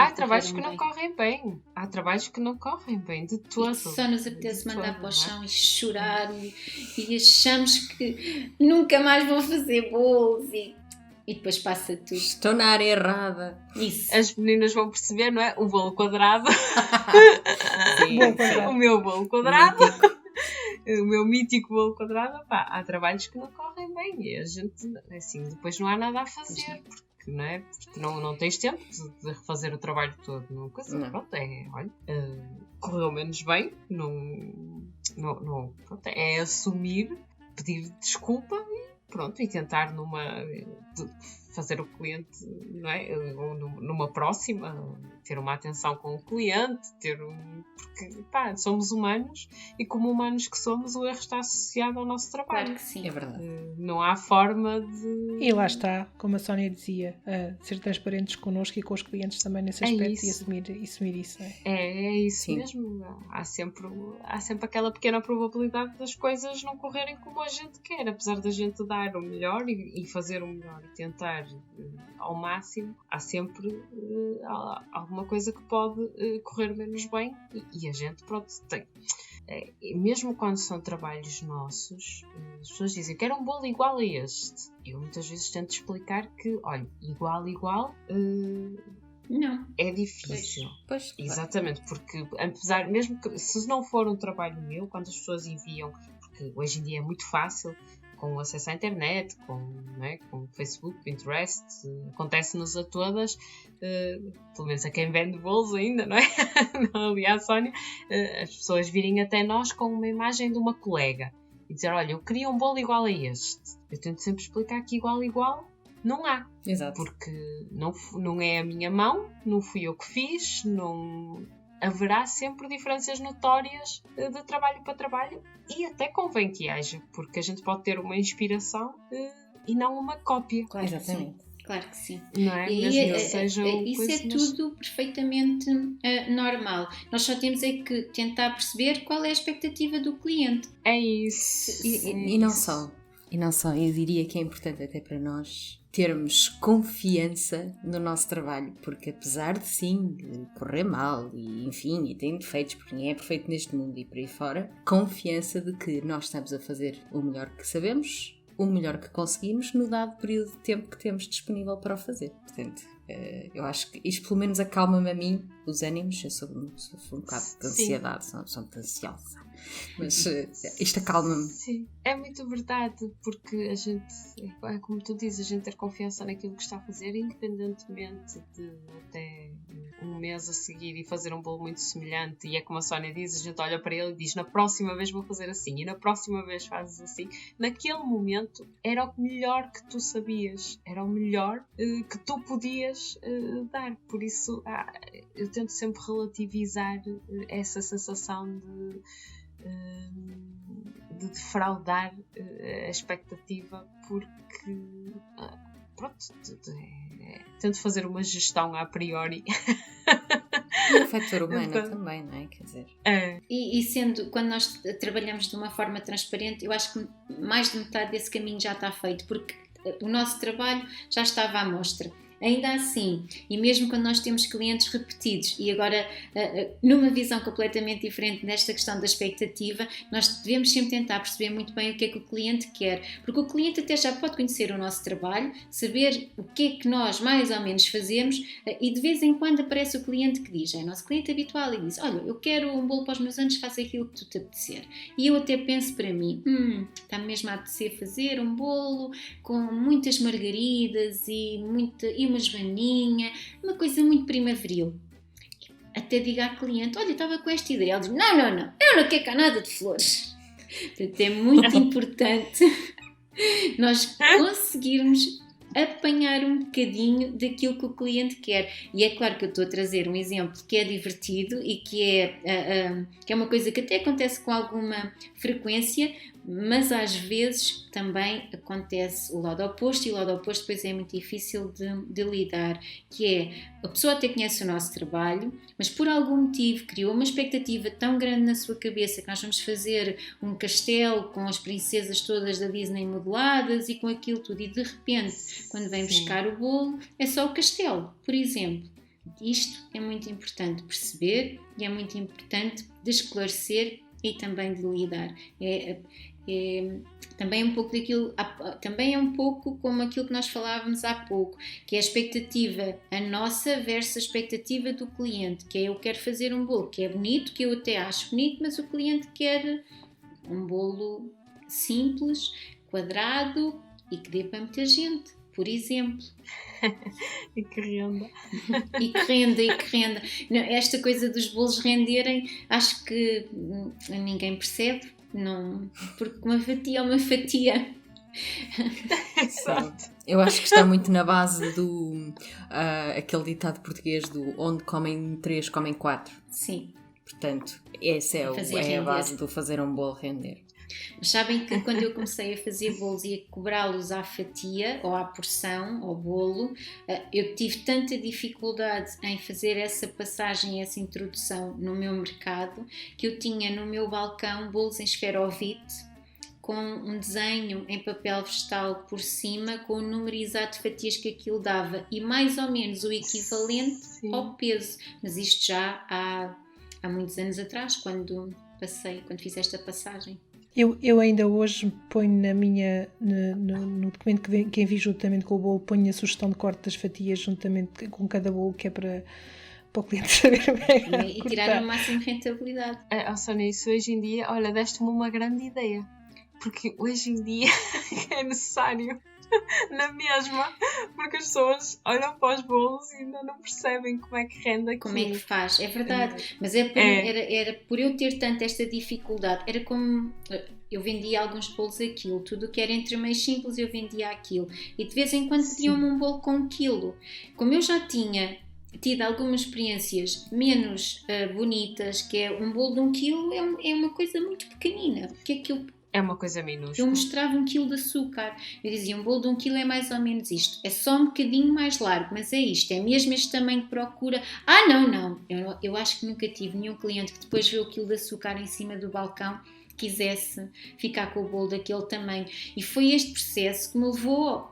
não correm bem. Há trabalhos que não correm bem de todo. Só nos apetece mandar para o chão e chorar e achamos que nunca mais vou fazer bolos e depois passa tudo. Estou na área errada. Isso. As meninas vão perceber, não é? O bolo quadrado. Sim, o meu bolo quadrado. O meu mítico bolo quadrado. Há trabalhos que não correm bem e a gente, assim, depois não há nada a fazer porque não é? Porque não tens tempo de refazer o trabalho todo. Não. Pronto, olha, correu menos bem, pronto, é assumir, pedir desculpa e pronto, e tentar fazer o cliente, não é? Ou numa próxima, ter uma atenção com o cliente, porque somos humanos e como humanos que somos, o erro está associado ao nosso trabalho. Claro que sim. É verdade. Não há forma de... E lá está, como a Sónia dizia, ser transparentes connosco e com os clientes também nesse aspecto e assumir isso. É isso Sim. mesmo. Há sempre aquela pequena probabilidade das coisas não correrem como a gente quer, apesar da gente dar o melhor e fazer o melhor e tentar ao máximo, há sempre alguma coisa que pode correr menos bem e a gente, pronto, tem. Mesmo quando são trabalhos nossos, as pessoas dizem que era um bolo igual a este. Eu muitas vezes tento explicar que, olha, igual, não. é difícil. Pois, claro. Exatamente, porque apesar, mesmo que se não for um trabalho meu, quando as pessoas enviam, porque hoje em dia é muito fácil, com acesso à internet, com Facebook, Pinterest, acontece-nos a todas, pelo menos a quem vende bolos ainda, não é? Aliás, Sónia, as pessoas virem até nós com uma imagem de uma colega e dizer, olha, eu queria um bolo igual a este. Eu tento sempre explicar que igual não há. Exato. Porque não é a minha mão, não fui eu que fiz, haverá sempre diferenças notórias de trabalho para trabalho e até convém que haja, porque a gente pode ter uma inspiração e não uma cópia. Claro, exatamente. Claro que sim. Não é? Isso é tudo perfeitamente normal. Nós só temos é que tentar perceber qual é a expectativa do cliente. É isso. E não só. E não só, eu diria que é importante até para nós termos confiança no nosso trabalho, porque apesar de sim, de correr mal e enfim, e tem defeitos, porque ninguém é perfeito neste mundo e por aí fora, confiança de que nós estamos a fazer o melhor que sabemos, o melhor que conseguimos no dado período de tempo que temos disponível para o fazer. Portanto, eu acho que isto pelo menos acalma-me a mim os ânimos. Eu sou um bocado de ansiedade, sou muito ansiosa, mas isto acalma-me. Sim, é muito verdade, porque a gente, é como tu dizes, a gente ter confiança naquilo que está a fazer, independentemente de até um mês a seguir e fazer um bolo muito semelhante, e é como a Sónia diz, a gente olha para ele e diz, na próxima vez vou fazer assim, e na próxima vez fazes assim. Naquele momento era o melhor que tu sabias, era o melhor que tu podias dar, por isso eu tento sempre relativizar essa sensação de defraudar a expectativa, porque pronto, tento fazer uma gestão a priori. E o fator humano também, não é? Quer dizer... E sendo, quando nós trabalhamos de uma forma transparente, eu acho que mais de metade desse caminho já está feito, porque o nosso trabalho já estava à mostra. Ainda assim, e mesmo quando nós temos clientes repetidos e agora numa visão completamente diferente nesta questão da expectativa, nós devemos sempre tentar perceber muito bem o que é que o cliente quer, porque o cliente até já pode conhecer o nosso trabalho, saber o que é que nós mais ou menos fazemos e de vez em quando aparece o cliente que diz, é o nosso cliente habitual e diz, olha, eu quero um bolo para os meus anos, faça aquilo que tu te apetecer. E eu até penso para mim, está mesmo a apetecer fazer um bolo com muitas margaridas e uma joaninha, uma coisa muito primaveril. Até diga à cliente, olha, estava com esta ideia. Ela diz, não, eu não quero cá nada de flores. Portanto, é muito importante nós conseguirmos apanhar um bocadinho daquilo que o cliente quer. E é claro que eu estou a trazer um exemplo que é divertido e que é uma coisa que até acontece com alguma frequência, mas às vezes também acontece o lado oposto, e o lado oposto depois é muito difícil de lidar, que é, a pessoa até conhece o nosso trabalho, mas por algum motivo criou uma expectativa tão grande na sua cabeça que nós vamos fazer um castelo com as princesas todas da Disney modeladas e com aquilo tudo, e de repente, quando vem buscar o bolo, é só o castelo, por exemplo. Isto é muito importante perceber e é muito importante de esclarecer e também de lidar. Também um pouco daquilo, também é um pouco como aquilo que nós falávamos há pouco, que é a expectativa, a nossa versus a expectativa do cliente, que é eu quero fazer um bolo que é bonito, que eu até acho bonito, mas o cliente quer um bolo simples, quadrado e que dê para muita gente. por exemplo. E que renda. E que renda. Não, esta coisa dos bolos renderem, acho que ninguém percebe, não, porque uma fatia é uma fatia. Exato. Eu acho que está muito na base do aquele ditado português do onde comem 3, comem 4. Sim. Portanto, essa é a base do fazer um bolo render. Mas sabem que quando eu comecei a fazer bolos e a cobrá-los à fatia, ou à porção, ao bolo, eu tive tanta dificuldade em fazer essa passagem, essa introdução no meu mercado, que eu tinha no meu balcão bolos em esferovite, com um desenho em papel vegetal por cima, com o número exato de fatias que aquilo dava e mais ou menos o equivalente ao peso. Mas isto já há muitos anos atrás, quando fiz esta passagem. Eu ainda hoje ponho no documento que envio juntamente com o bolo, ponho a sugestão de corte das fatias juntamente com cada bolo, que é para o cliente saber bem. E tirar a máxima rentabilidade. Sónia, isso hoje em dia, olha, deste-me uma grande ideia. Porque hoje em dia é necessário, na mesma, porque as pessoas olham para os bolos e ainda não percebem como é que rende aquilo. Como é que faz, é verdade. Mas era por eu ter tanto esta dificuldade, era como eu vendia alguns bolos aquilo, tudo o que era entre meios simples eu vendia aquilo. E de vez em quando pediam-me um bolo com 1 quilo. Como eu já tinha tido algumas experiências menos bonitas, que é um bolo de 1 quilo é uma coisa muito pequenina. O que é que é uma coisa minúscula. Eu mostrava 1 quilo de açúcar. Eu dizia, um bolo de 1 quilo é mais ou menos isto. É só um bocadinho mais largo, mas é isto. É mesmo este tamanho que procura. Não. Eu acho que nunca tive nenhum cliente que depois vê o quilo de açúcar em cima do balcão quisesse ficar com o bolo daquele tamanho. E foi este processo que me levou...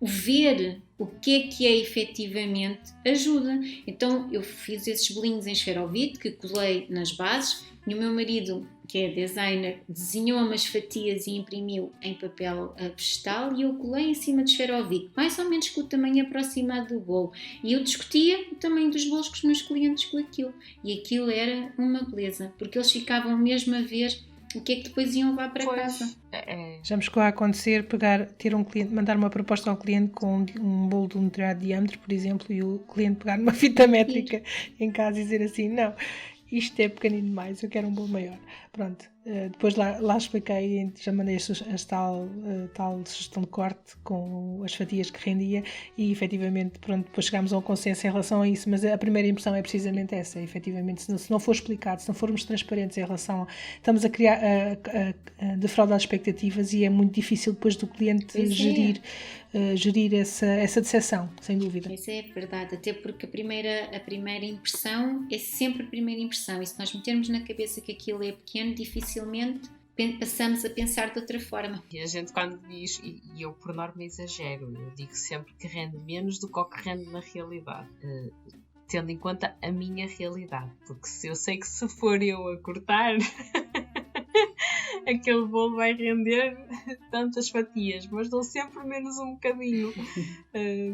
O ver o que é efetivamente ajuda. Então eu fiz esses bolinhos em esferovite que colei nas bases e o meu marido, que é designer, desenhou umas fatias e imprimiu em papel vegetal e eu colei em cima de esferovite, mais ou menos com o tamanho aproximado do bolo, e eu discutia o tamanho dos bolos com os meus clientes com aquilo, e aquilo era uma beleza, porque eles ficavam mesmo a ver o que é que depois iam levar para casa. Já me chegou a acontecer ter um cliente, mandar uma proposta ao cliente com um bolo de um determinado diâmetro, por exemplo, e o cliente pegar numa fita métrica em casa e dizer assim, não, isto é pequenino demais, eu quero um bolo maior. Pronto, depois lá expliquei, já mandei tal sugestão de corte com as fatias que rendia e efetivamente, pronto, depois chegámos a um consenso em relação a isso, mas a primeira impressão é precisamente essa, efetivamente, se não for explicado, se não formos transparentes em relação estamos a criar, a defraudar expectativas e é muito difícil depois do cliente gerir essa decepção, sem dúvida. Isso é verdade, até porque a primeira impressão é sempre a primeira impressão, e se nós metermos na cabeça que aquilo é pequeno, dificilmente passamos a pensar de outra forma. E a gente quando diz, e eu por norma exagero, eu digo sempre que rende menos do que o que rende na realidade, tendo em conta a minha realidade, porque se eu sei que se for eu a cortar aquele bolo vai render tantas fatias, mas dou sempre menos um bocadinho.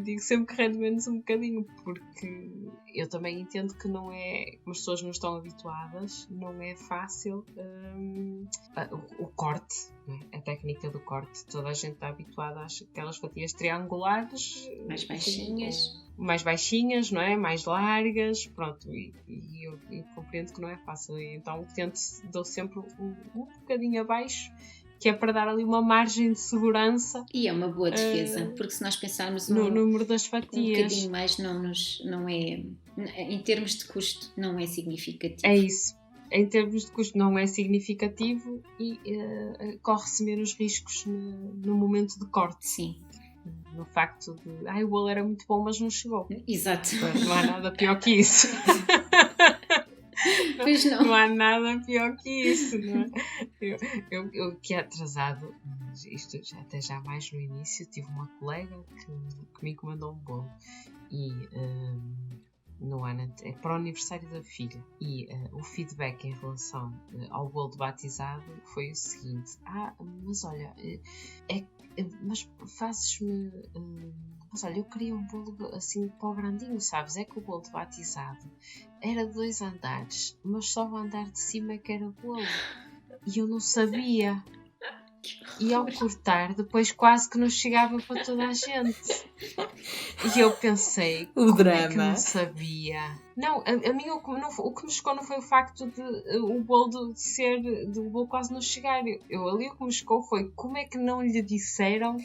Digo sempre que rende menos um bocadinho, porque eu também entendo que não é, como as pessoas não estão habituadas, não é fácil o corte, não é? A técnica do corte. Toda a gente está habituada àquelas fatias triangulares, mais baixinhas, não é? Mais largas, pronto, e eu compreendo que não é fácil, então dou sempre um bocadinho abaixo, que é para dar ali uma margem de segurança. E é uma boa defesa, porque se nós pensarmos no número das fatias, um bocadinho mais não é, em termos de custo, não é significativo. É isso. Em termos de custo não é significativo e corre-se menos riscos no momento de corte. Sim. No facto de, o bolo era muito bom, mas não chegou. Exato. Não há nada pior que isso. Pois não. Não há nada pior que isso, não é? Eu que é atrasado, isto já mais no início, tive uma colega que me encomendou um bolo e no ano é para o aniversário da filha, e o feedback em relação ao bolo de batizado foi o seguinte: mas olha, mas fazes-me... Mas olha, eu queria um bolo assim para o grandinho, sabes? É que o bolo de batizado era de 2 andares, mas só o andar de cima é que era bolo. E eu não sabia. E ao cortar, depois quase que não chegava para toda a gente. E eu pensei, O como é que drama. não sabia? Não, a mim o que me chocou não foi o facto de o bolo do bolo quase não chegar. Ali o que me chocou foi como é que não lhe disseram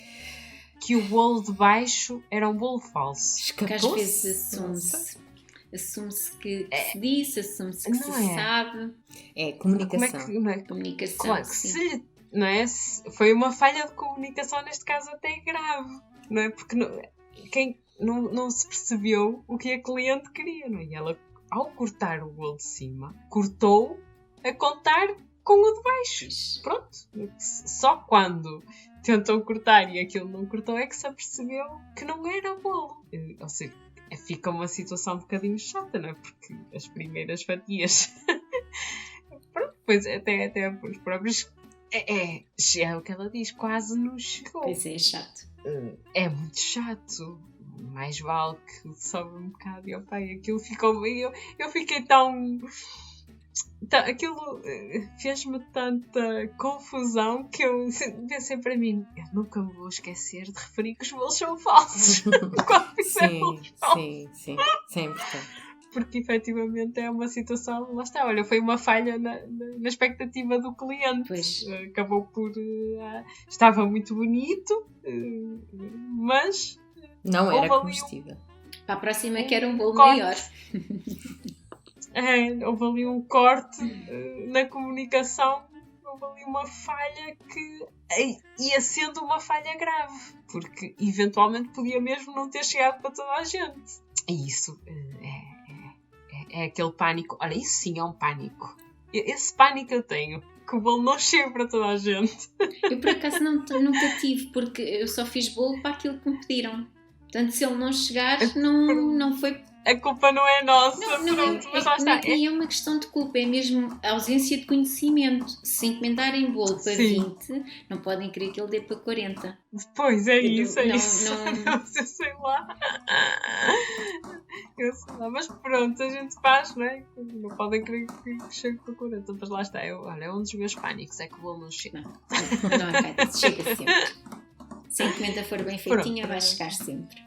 que o bolo de baixo era um bolo falso. Porque às Escapou-se. vezes assume-se que se disse, assume-se que Não se é? sabe. É Como é comunicação. que, não é? Comunicação, Claro que sim. se lhe, não é? Foi uma falha de comunicação, neste caso até grave, não é? Porque quem não se percebeu o que a cliente queria, não é? E ela, ao cortar o bolo de cima, cortou a contar com o de baixo. Pronto. Só quando tentou cortar e aquilo não cortou é que se apercebeu que não era bolo. Ou seja, fica uma situação um bocadinho chata, não é? Porque as primeiras fatias... Pronto, pois até os próprios... É o que ela diz, quase não chegou. Pois é chato. É muito chato. Mais vale que sobe um bocado. E aquilo ficou meio... Eu fiquei tão... Aquilo fez-me tanta confusão que eu pensei para mim, eu nunca me vou esquecer de referir que os bolos são falsos. Quando fizer bolos falsos. Sim, isso é importante. Porque efetivamente é uma situação, lá está, olha, foi uma falha na expectativa do cliente. Pois. Acabou por... estava muito bonito, mas... Não era houve ali comestível. Para a próxima quero um bolo corte. maior. Houve ali um corte na comunicação, houve ali uma falha que ia sendo uma falha grave, porque eventualmente podia mesmo não ter chegado para toda a gente. E isso é aquele pânico. Olha, isso sim é um pânico. Esse pânico eu tenho, que o bolo não chega para toda a gente. Eu por acaso nunca tive, porque eu só fiz bolo para aquilo que me pediram. Portanto, se ele não chegar, não foi... A culpa não é nossa, Não, mas lá está. nem é uma questão de culpa, é mesmo a ausência de conhecimento. Se encomendarem bolo para Sim. 20, não podem querer que ele dê para 40. Pois é isso, é Não- isso. não- Eu sei lá. Eu sei lá, mas pronto, a gente faz, não é? Não podem querer que chegue para 40, mas lá está. Olha, é um dos meus pânicos, é que o bolo não chega. Não acredito, chega sempre. Se a encomenda for bem feitinha, Pronto. vai chegar sempre.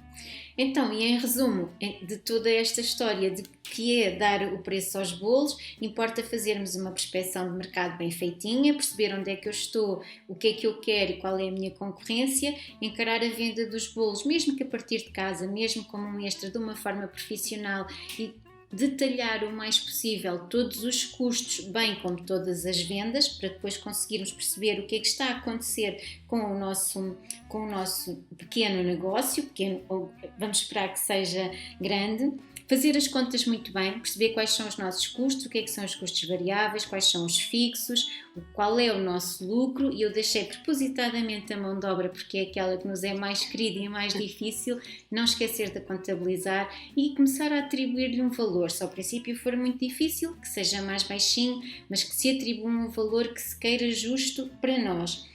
Então, e em resumo de toda esta história de que é dar o preço aos bolos, importa fazermos uma prospecção de mercado bem feitinha, perceber onde é que eu estou, o que é que eu quero e qual é a minha concorrência, encarar a venda dos bolos, mesmo que a partir de casa, mesmo como um extra, de uma forma profissional e detalhar o mais possível todos os custos, bem como todas as vendas, para depois conseguirmos perceber o que é que está a acontecer com o nosso pequeno negócio, ou vamos esperar que seja grande, fazer as contas muito bem, perceber quais são os nossos custos, o que é que são os custos variáveis, quais são os fixos, qual é o nosso lucro, e eu deixei propositadamente a mão de obra porque é aquela que nos é mais querida e mais difícil, não esquecer de contabilizar e começar a atribuir-lhe um valor. Se ao princípio for muito difícil, que seja mais baixinho, mas que se atribua um valor que se queira justo para nós.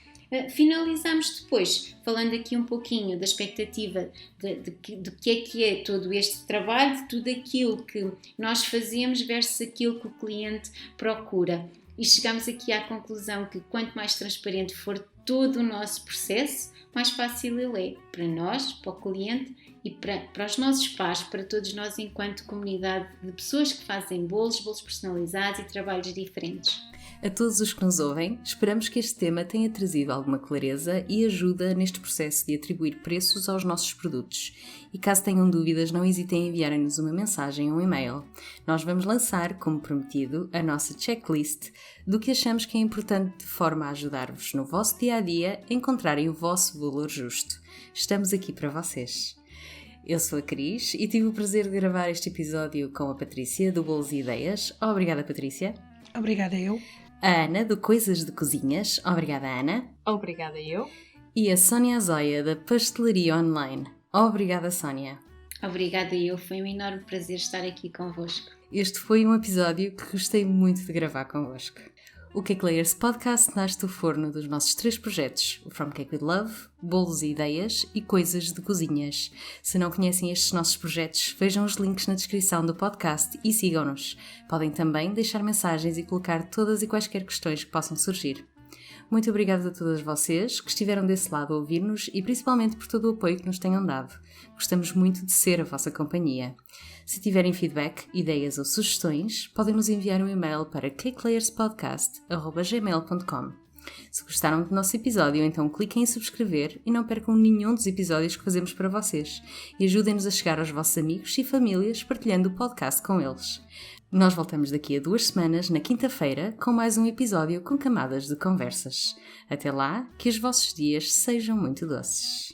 Finalizamos depois, falando aqui um pouquinho da expectativa de que é todo este trabalho, de tudo aquilo que nós fazemos versus aquilo que o cliente procura. E chegamos aqui à conclusão que quanto mais transparente for todo o nosso processo, mais fácil ele é para nós, para o cliente e para os nossos pares, para todos nós enquanto comunidade de pessoas que fazem bolos personalizados e trabalhos diferentes. A todos os que nos ouvem, esperamos que este tema tenha trazido alguma clareza e ajuda neste processo de atribuir preços aos nossos produtos. E caso tenham dúvidas, não hesitem em enviarem-nos uma mensagem ou um e-mail. Nós vamos lançar, como prometido, a nossa checklist do que achamos que é importante de forma a ajudar-vos no vosso dia-a-dia a encontrarem o vosso valor justo. Estamos aqui para vocês. Eu sou a Cris e tive o prazer de gravar este episódio com a Patrícia, do Bolos e Ideias. Obrigada, Patrícia. Obrigada eu. A Ana, do Coisas de Cozinhas. Obrigada, Ana. Obrigada eu. E a Sónia Azoia, da Pastelaria Online. Obrigada, Sónia. Obrigada eu, foi um enorme prazer estar aqui convosco. Este foi um episódio que gostei muito de gravar convosco. O Cake Layers Podcast nasce do forno dos nossos 3 projetos, o From Cake with Love, Bolos e Ideias e Coisas de Cozinhas. Se não conhecem estes nossos projetos, vejam os links na descrição do podcast e sigam-nos. Podem também deixar mensagens e colocar todas e quaisquer questões que possam surgir. Muito obrigada a todas vocês que estiveram desse lado a ouvir-nos e principalmente por todo o apoio que nos tenham dado. Gostamos muito de ser a vossa companhia. Se tiverem feedback, ideias ou sugestões, podem nos enviar um e-mail para cakelayerspodcast@gmail.com. Se gostaram do nosso episódio, então cliquem em subscrever e não percam nenhum dos episódios que fazemos para vocês e ajudem-nos a chegar aos vossos amigos e famílias partilhando o podcast com eles. Nós voltamos daqui a 2 semanas, na quinta-feira, com mais um episódio com camadas de conversas. Até lá, que os vossos dias sejam muito doces.